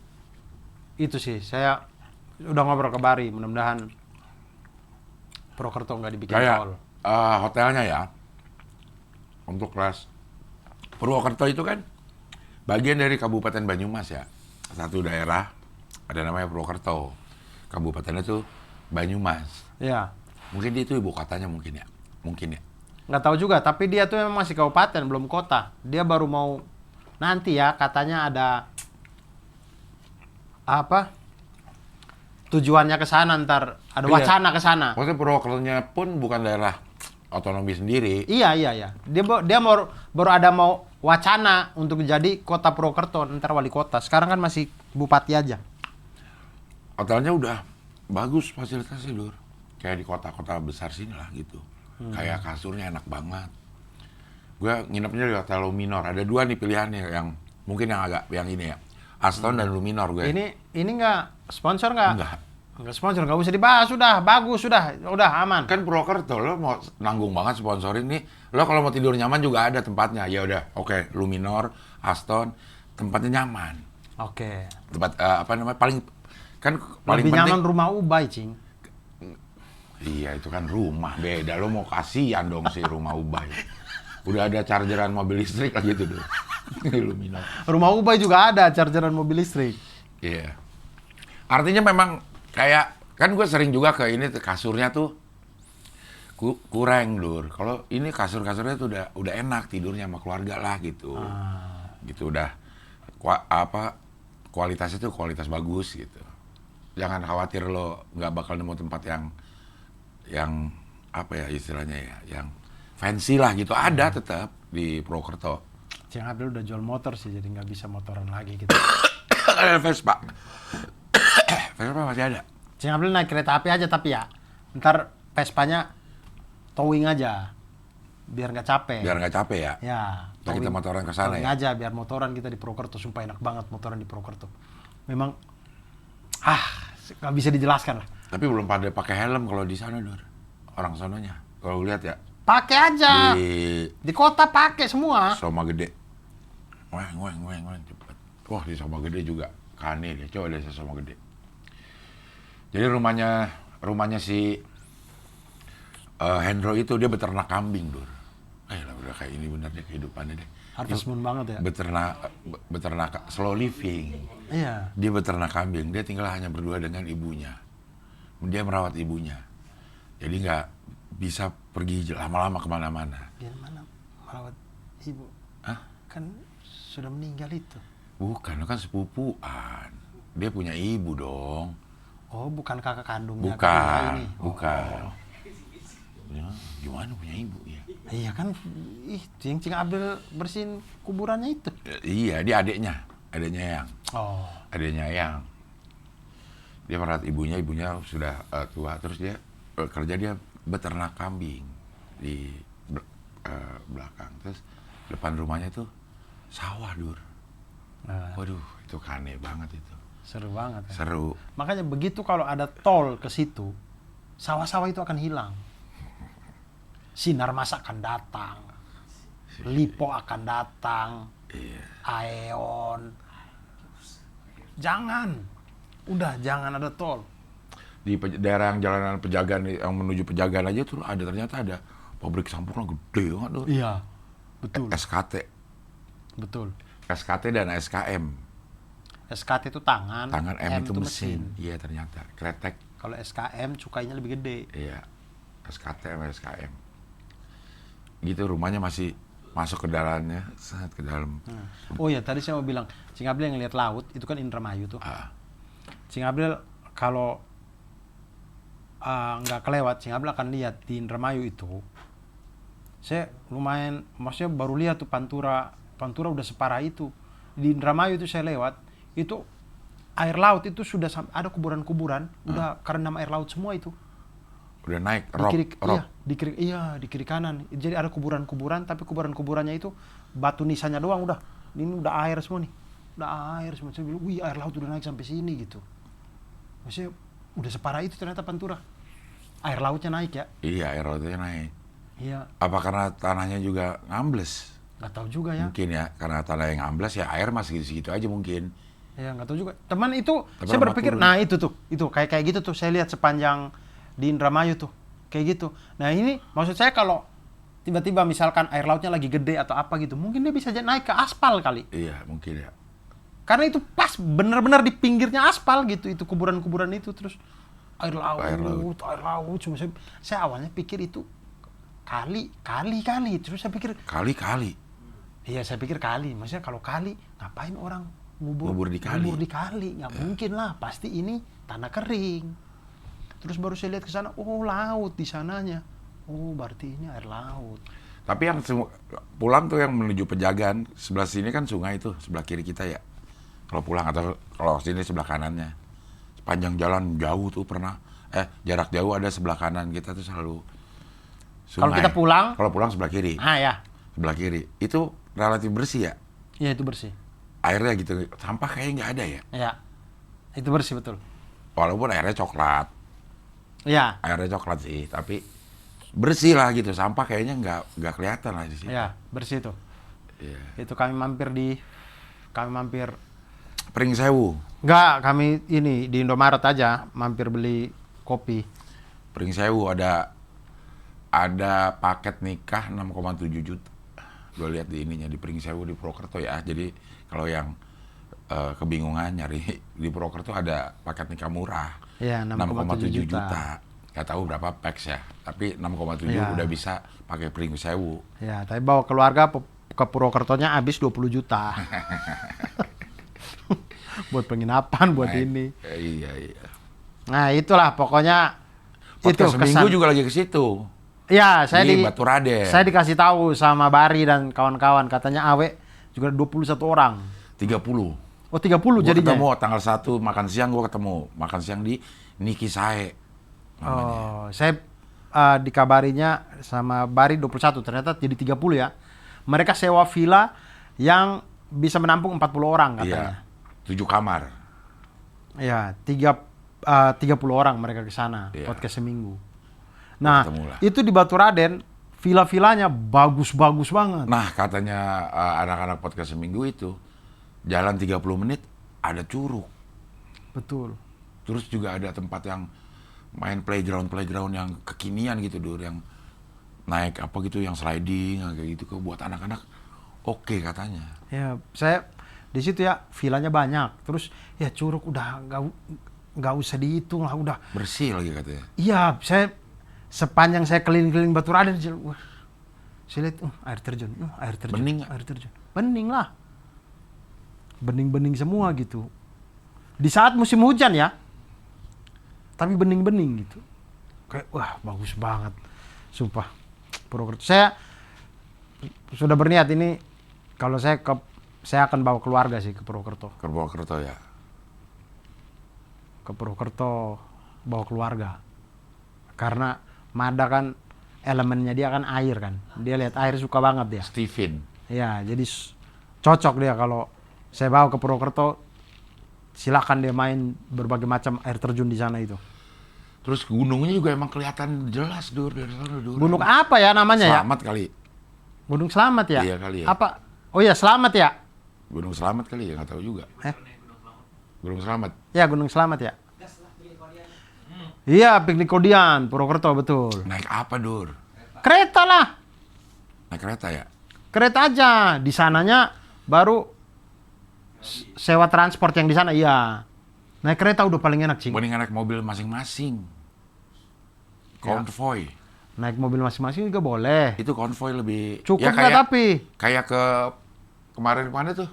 itu sih, saya udah ngobrol ke Bari, mudah-mudahan Purwokerto nggak dibikin tol. Hotelnya ya, untuk kelas Purwokerto itu kan bagian dari Kabupaten Banyumas ya. Satu daerah ada namanya Purwokerto. Kabupatennya itu Banyumas. Iya. Mungkin itu ibu kotanya mungkin ya. Mungkin ya. Nggak tahu juga, tapi dia tuh memang masih kabupaten, belum kota. Dia baru mau nanti ya, katanya ada apa? Tujuannya ke sana ntar, ada wacana ke sana. Maksudnya Purwokertonya pun bukan daerah otonomi sendiri. Iya. Dia baru ada mau wacana untuk jadi kota Purwokerto, ntar wali kota. Sekarang kan masih bupati aja. Hotelnya udah bagus fasilitasnya, Dur. Kayak di kota-kota besar sini lah gitu. Kayak kasurnya enak banget. Gue nginepnya di Hotel Luminor. Ada 2 nih pilihannya, yang mungkin yang ini ya. Aston dan Luminor gue. Ini nggak sponsor nggak? Enggak. Sponsor, nggak usah dibahas, sudah bagus, udah aman. Kan Purwokerto, lo mau nanggung banget sponsorin nih. Lo kalau mau tidur nyaman juga ada tempatnya. Ya udah, oke. Luminor, Aston, tempatnya nyaman. Oke. Tempat apa namanya, paling Lebih penting. nyaman rumah Ubay, cing. Iya, itu kan rumah beda. Lo mau kasihan dong si rumah Ubay. Udah ada chargeran mobil listrik lagi itu dulu. Luminor. Rumah Ubay juga ada chargeran mobil listrik. Iya. Artinya memang kayak, kan gue sering juga ke ini, kasurnya tuh kurang, Dur. Kalau ini kasur-kasurnya tuh udah enak tidurnya sama keluarga lah gitu. Gitu udah kualitasnya tuh kualitas bagus gitu. Jangan khawatir lo nggak bakal nemu tempat yang apa ya istilahnya ya, yang fancy lah gitu. Ada tetap di Purwokerto. Cing Abdul udah jual motor sih, jadi nggak bisa motoran lagi gitu. Ada Vespa. Vespa masih ada. Cing Abdul naik kereta api aja, tapi ya ntar Vespanya towing aja, biar nggak capek. Biar nggak capek ya. Ya. Kita motoran ke sana ya. Aja biar motoran kita di Purwokerto, sumpah enak banget motoran di Purwokerto. Memang nggak bisa dijelaskan lah. Tapi belum pada pakai helm kalau di sana, Dur. Orang sononya. Kalau lihat ya. Pakai aja. Di kota pakai semua. Soma Gede. Weng cepet. Wah, di Soma Gede juga kane deh. Coba deh Soma Gede. Jadi rumahnya si Hendro itu dia beternak kambing, Dur. Udah nggak kayak ini bener deh kehidupannya deh. Harvest Moon banget ya. Beternak slow living. Iya. Dia beternak kambing, dia tinggal hanya berdua dengan ibunya. Dia merawat ibunya. Jadi nggak bisa pergi lama-lama kemana-mana. Dia mana merawat ibu? Hah? Kan sudah meninggal itu. Bukan, kan sepupuan. Dia punya ibu dong. Oh, bukan kakak kandungnya. Bukan, ini. bukan. Ya, gimana punya ibu ya? Iya kan, Cing Abdul bersihin kuburannya itu. Iya, dia adiknya yang. Oh. Adiknya yang. Dia merawat ibunya sudah tua, terus dia kerja dia beternak kambing di belakang. Terus depan rumahnya tuh sawah, Dur. Waduh, itu kane banget itu. Seru banget. Ya? Seru. Makanya begitu kalau ada tol ke situ, sawah-sawah itu akan hilang. Sinar Mas akan datang. Lipo akan datang. Iya. Aeon. Jangan ada tol. Di daerah yang jalanan Pejagan, yang menuju Pejagan aja tuh ternyata ada pabrik sampurna gede banget tuh. Iya, betul. SKT. Betul. SKT dan SKM. SKT itu tangan M itu mesin. Iya ternyata. Kretek. Kalau SKM cukainya lebih gede. Iya. SKT sama SKM. Gitu rumahnya masih masuk ke dalamnya, sangat ke dalam. Oh ya, tadi saya mau bilang, Cing Abdul yang lihat laut itu kan Indramayu tuh. Cing Abdul kalau nggak kelewat, Cing Abdul akan lihat di Indramayu itu. Saya lumayan, maksudnya baru lihat tuh Pantura udah separah itu. Di Indramayu itu saya lewat, itu air laut itu sudah ada kuburan-kuburan, udah kerendam air laut semua itu. Udah naik, di kiri kanan. Jadi ada kuburan-kuburan, tapi kuburan-kuburannya itu batu nisannya doang udah. Ini udah air semua nih. Udah air semua. Saya bilang, wih air laut udah naik sampai sini gitu. Maksudnya udah separah itu ternyata Pantura. Air lautnya naik ya. Iya, air lautnya naik. Iya. Apa karena tanahnya juga ngambles? Nggak tahu juga ya. Mungkin ya, karena tanah yang ambles ya air masih segitu aja mungkin. Ya nggak tahu juga. Teman itu, tapi saya berpikir, nah itu kayak gitu tuh. Saya lihat sepanjang di Indramayu tuh, kayak gitu. Nah ini maksud saya kalau tiba-tiba misalkan air lautnya lagi gede atau apa gitu, mungkin dia bisa naik ke aspal kali. Iya mungkin ya. Karena itu pas bener-bener di pinggirnya aspal gitu, itu kuburan-kuburan itu terus air laut. Cuma saya awalnya pikir itu kali. Terus saya pikir kali. Iya saya pikir kali. Maksudnya kalau kali ngapain orang ngubur di kali? Nggak mungkin lah. Pasti ini tanah kering. Terus baru saya lihat ke sana, oh laut di sananya. Oh berarti ini air laut. Tapi yang pulang tuh yang menuju Pejagan, sebelah sini kan sungai tuh, sebelah kiri kita ya. Kalau pulang atau kalau sini sebelah kanannya. Sepanjang jalan jauh tuh pernah, jarak jauh ada sebelah kanan kita tuh selalu sungai. Kalau kita pulang? Kalau pulang sebelah kiri. Ya. Sebelah kiri. Itu relatif bersih ya? Iya itu bersih. Airnya gitu, sampah kayaknya nggak ada ya? Iya, itu bersih betul. Walaupun airnya coklat. Iya. Airnya coklat sih, tapi bersih lah gitu. Sampah kayaknya nggak kelihatan lah di sini. Iya, bersih tuh. Iya. Itu kami mampir Pringsewu. Enggak, kami ini di Indomaret aja mampir beli kopi. Pringsewu ada paket nikah 6,7 juta. Gue lihat di ininya di Pringsewu di Purwokerto ya. Jadi kalau yang kebingungan nyari di Purwokerto ada paket nikah murah. Iya, 6,7 juta. Gak tahu berapa peks ya, tapi 6,7 ya. Udah bisa pakai Pringsewu. Ya, tapi bawa keluarga ke Purwokertonya habis 20 juta. Buat penginapan, buat ini. Iya. Nah, itulah pokoknya Podcast itu Seminggu kesan. juga lagi ke situ. Ya, Di Batu Raden. Saya dikasih tahu sama Bari dan kawan-kawan, katanya Awe juga 21 orang. 30. Oh, 30 Gua jadinya. ketemu tanggal 1 makan siang, gue ketemu makan siang di Niki Sae namanya. Oh, saya dikabarinya sama Bari 21, ternyata jadi 30 ya. Mereka sewa villa yang bisa menampung 40 orang katanya. Iya, 7 kamar. Ya, 30 orang mereka ke sana, Iya. podcast seminggu. Nah, Ketemulah. itu di Batu Raden, villa-villanya bagus-bagus banget. Nah, katanya anak-anak podcast seminggu itu, jalan 30 menit ada curug. Betul. Terus juga ada tempat yang main playground yang kekinian gitu, Dur, yang naik apa gitu yang sliding kayak gitu buat anak-anak oke katanya. Ya, saya di situ ya villanya banyak. Terus ya Curug udah nggak usah dihitung lah, udah Bersih lagi katanya. iya. Saya sepanjang saya keliling-keliling Baturadèn, wah, saya lihat air terjun, Bening nggak? air terjun, bening lah, bening-bening semua gitu. Di saat musim hujan ya, tapi bening-bening gitu. Kayak wah bagus banget, sumpah. Purwokerto. Saya sudah berniat ini kalau saya akan bawa keluarga sih ke Purwokerto. Ke Purwokerto ya. Ke Purwokerto bawa keluarga. Karena Mada kan elemennya dia kan air kan. Dia lihat air suka banget dia. Steven. Ya, jadi cocok dia kalau saya bawa ke Purwokerto. Silakan dia main berbagai macam air terjun di sana itu. Terus gunungnya juga emang kelihatan jelas Dur dari sana Dur. Gunung apa ya namanya ya? Selamat kali. Gunung Selamat ya? Iya kali ya. Apa? Oh ya Selamat ya? Gunung Selamat kali ya, nggak tahu juga. Gunung Selamat. Ya Gunung Selamat ya. Iya, piknik Kodian, Purwokerto betul. Naik apa Dur? Kereta lah. Naik kereta ya? Kereta aja. Di sananya baru sewa transport yang di sana, iya. Naik kereta udah paling enak, Cing. Mending naik mobil masing-masing. Konvoy. Naik mobil masing-masing juga boleh. Itu konvoy lebih Cukup nggak kayak, tapi? kayak ke kemarin mana tuh?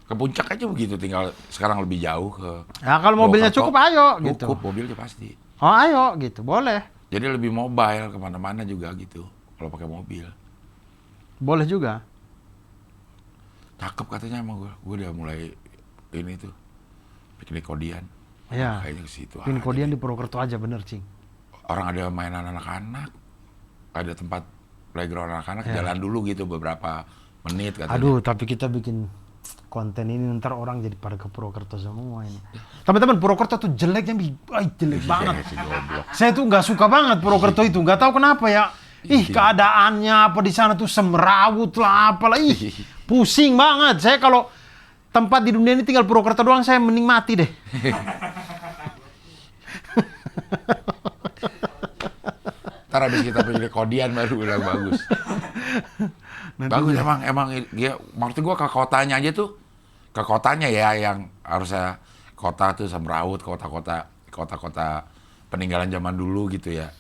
Ke puncak aja begitu, tinggal sekarang lebih jauh ke Ya kalau mobilnya Purwokerto. cukup ayo gitu. Cukup mobilnya pasti. Oh ayo gitu, boleh. Jadi lebih mobile kemana-mana juga gitu kalau pakai mobil. Boleh juga. Cakep katanya emang gue udah mulai ini tuh piknik Kodian. Iya. Kayaknya ke situ. Piknik aja Kodian deh. di Purwokerto aja bener, Cing. Orang ada mainan anak-anak, ada tempat playground anak-anak, Ya. jalan dulu gitu beberapa menit katanya. Aduh, tapi kita bikin konten ini ntar orang jadi pada ke Purwokerto semua ini. Teman-teman, Purwokerto tuh jeleknya, jelek banget. Si goblok. Saya tuh nggak suka banget Purwokerto itu, nggak tahu kenapa ya. Ih, Iya. keadaannya apa di sana tuh semrawut lah, apalah. Ih, pusing banget. Saya kalau tempat di dunia ini tinggal Purwokerto doang, saya mending mati deh. Ntar habis kita piknik Kodian baru bilang bagus. Bagus emang dia maksud gua ke kotanya aja tuh. Ke kotanya ya yang harusnya kota tuh semrawut, kota-kota peninggalan zaman dulu gitu ya.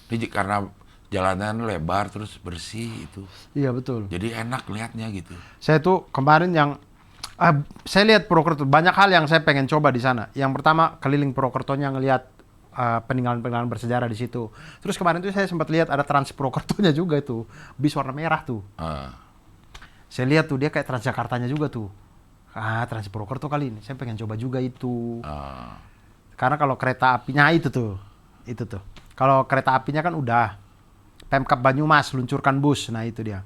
Ini karena jalanan lebar terus bersih itu. Iya betul. Jadi enak liatnya gitu. Saya tuh kemarin saya lihat Purwokerto, banyak hal yang saya pengen coba di sana. Yang pertama keliling Purwokertonya ngelihat peninggalan-peninggalan bersejarah di situ. Terus kemarin tuh saya sempat lihat ada Trans Purwokertonya juga tuh, bis warna merah tuh. Saya lihat tuh dia kayak Transjakartanya juga tuh. Trans Purwokerto kali ini. Saya pengen coba juga itu. Karena kalau kereta apinya itu tuh. Kalau kereta apinya kan udah Pemkab Banyumas luncurkan bus. Nah itu dia.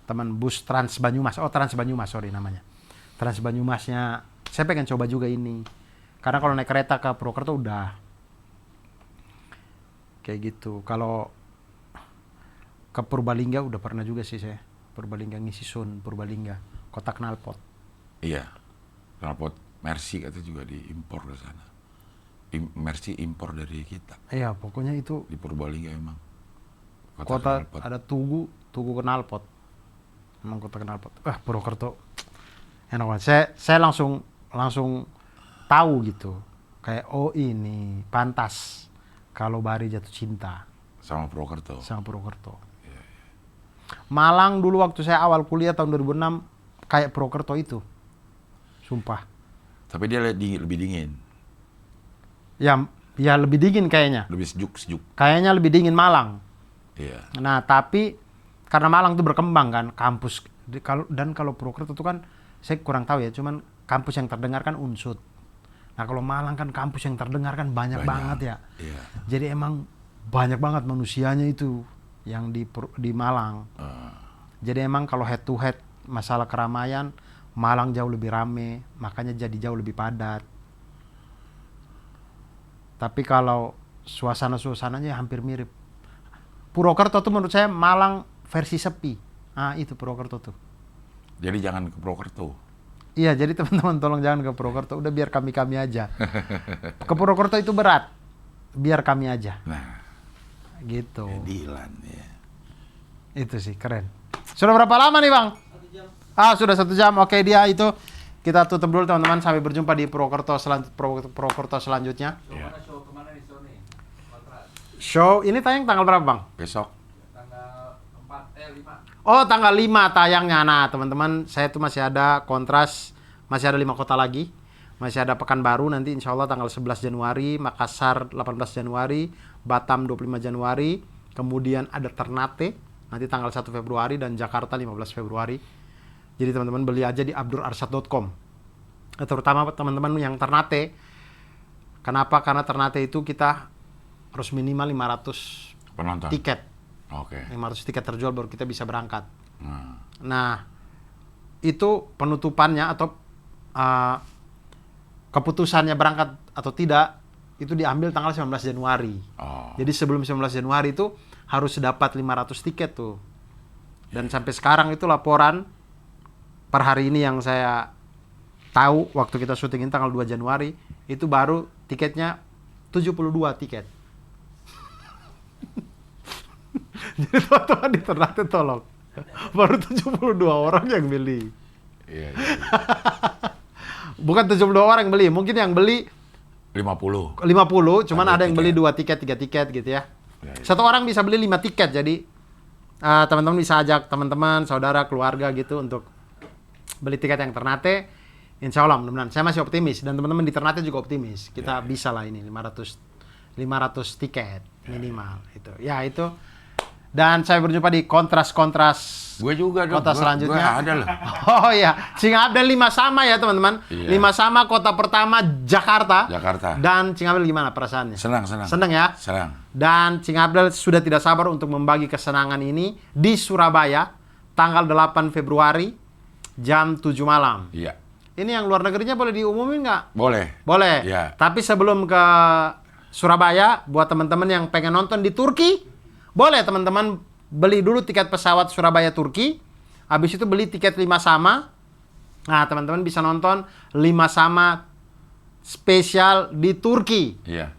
Teman bus Trans Banyumas. Oh Trans Banyumas sorry namanya. Trans Banyumasnya. Saya pengen coba juga ini. Karena kalau naik kereta ke Purwokerto udah. Kayak gitu. Kalau ke Purbalingga udah pernah juga sih saya. Purbalingga ngisi sun, Purbalingga. Kota knalpot. Iya. Knalpot Mercy kata juga diimpor ke sana. Mercy impor dari kita. Iya, pokoknya itu Di Purbalingga emang. kota knalpot. ada tugu knalpot. Emang kota knalpot. Purwokerto enak banget. Saya langsung tahu gitu. Kayak oh ini pantas kalau Bari jatuh cinta Sama Purwokerto. sama Purwokerto. Malang dulu waktu saya awal kuliah tahun 2006 kayak Purwokerto itu. Sumpah. Tapi dia lebih dingin. Ya lebih dingin kayaknya. Lebih sejuk. Kayaknya lebih dingin Malang. Iya. Nah, tapi karena Malang tuh berkembang kan kampus dan kalau Purwokerto itu kan saya kurang tahu ya, cuman kampus yang terdengar kan Unsud. Nah, kalau Malang kan kampus yang terdengar kan banyak banget ya. Iya. Jadi emang banyak banget manusianya itu yang di Malang. Jadi emang kalau head to head masalah keramaian Malang jauh lebih rame, makanya jadi jauh lebih padat. Tapi kalau suasana-suasananya hampir mirip. Purwokerto tuh menurut saya Malang versi sepi. Itu Purwokerto tuh. Jadi jangan ke Purwokerto. Iya, jadi teman-teman tolong jangan ke Purwokerto. Udah biar kami aja. Ke Purwokerto itu berat. Biar kami aja. Nah, gitu. Dilan, ya. Itu sih keren. Sudah berapa lama nih Bang? 1 jam. Ah, sudah 1 jam. Oke, dia itu kita tutup dulu teman-teman. Sampai berjumpa di Purwokerto selanjutnya. Ya. Show ini tayang tanggal berapa Bang? Besok. Tanggal 5. Oh, tanggal 5 tayangnya. Nah, teman-teman, saya tuh masih ada kontras, masih ada 5 kota lagi. Masih ada Pekanbaru nanti insya Allah tanggal 11 Januari, Makassar 18 Januari, Batam 25 Januari, kemudian ada Ternate nanti tanggal 1 Februari dan Jakarta 15 Februari. Jadi teman-teman beli aja di abdurarsad.com. Terutama teman-teman yang Ternate. Kenapa? Karena Ternate itu kita harus minimal 500 Penonton. tiket. Oke. 500 tiket terjual baru kita bisa berangkat. Nah, Nah, itu penutupannya atau keputusannya berangkat atau tidak itu diambil tanggal 19 Januari. oh. Jadi sebelum 19 Januari itu harus dapat 500 tiket tuh. Dan sampai sekarang itu laporan per hari ini yang saya tahu waktu kita syutingin tanggal 2 Januari itu baru tiketnya 72 tiket. Jadi teman-teman di Ternate tolong. Baru 72 orang yang beli. Iya, iya. Bukan 72 orang yang beli, mungkin yang beli 50. 50, cuman ada yang beli tiket. 2 tiket, 3 tiket gitu ya. Ya, ya. Satu orang bisa beli 5 tiket, jadi teman-teman bisa ajak teman-teman, saudara, keluarga gitu untuk beli tiket yang Ternate. Insya Allah, mudah-mudahan. Saya masih optimis dan teman-teman di Ternate juga optimis. Kita bisa lah ini 500 tiket minimal itu. Ya itu. Dan saya berjumpa di kontras Gue juga dong. kota Gue selanjutnya. ada loh. Oh iya, Cingabel 5 sama ya teman-teman. Iya. 5 sama kota pertama Jakarta. Jakarta. Dan Cingabel gimana perasaannya? Senang, senang. Senang ya? Senang. Dan Cingabel sudah tidak sabar untuk membagi kesenangan ini di Surabaya tanggal 8 Februari jam 7 malam. Iya. Ini yang luar negerinya boleh diumumin nggak? Boleh. Boleh. Iya. Tapi sebelum ke Surabaya, buat teman-teman yang pengen nonton di Turki, boleh teman-teman beli dulu tiket pesawat Surabaya Turki. Habis itu beli tiket 5 sama. Nah, teman-teman bisa nonton 5 sama spesial di Turki. Iya.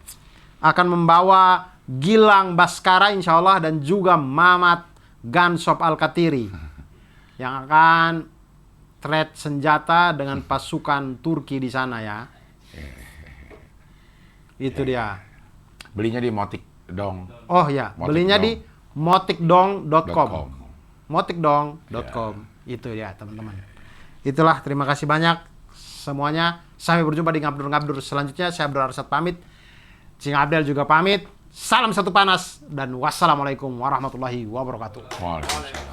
Akan membawa Gilang Baskara insya Allah dan juga Mamat Gansop Al-Katiri yang akan threat senjata dengan pasukan Turki di sana ya. Itu dia. Belinya di Motik Dong. Oh ya, Motikdong. belinya di motikdong.com. .com. Motikdong.com. Itu ya, teman-teman. Itulah, terima kasih banyak semuanya. Sampai berjumpa di ngabdur-ngabdur selanjutnya. Saya Abdul Arsad pamit. Cing Abdel juga pamit. Salam satu panas dan wassalamualaikum warahmatullahi wabarakatuh. Waalaikumsalam.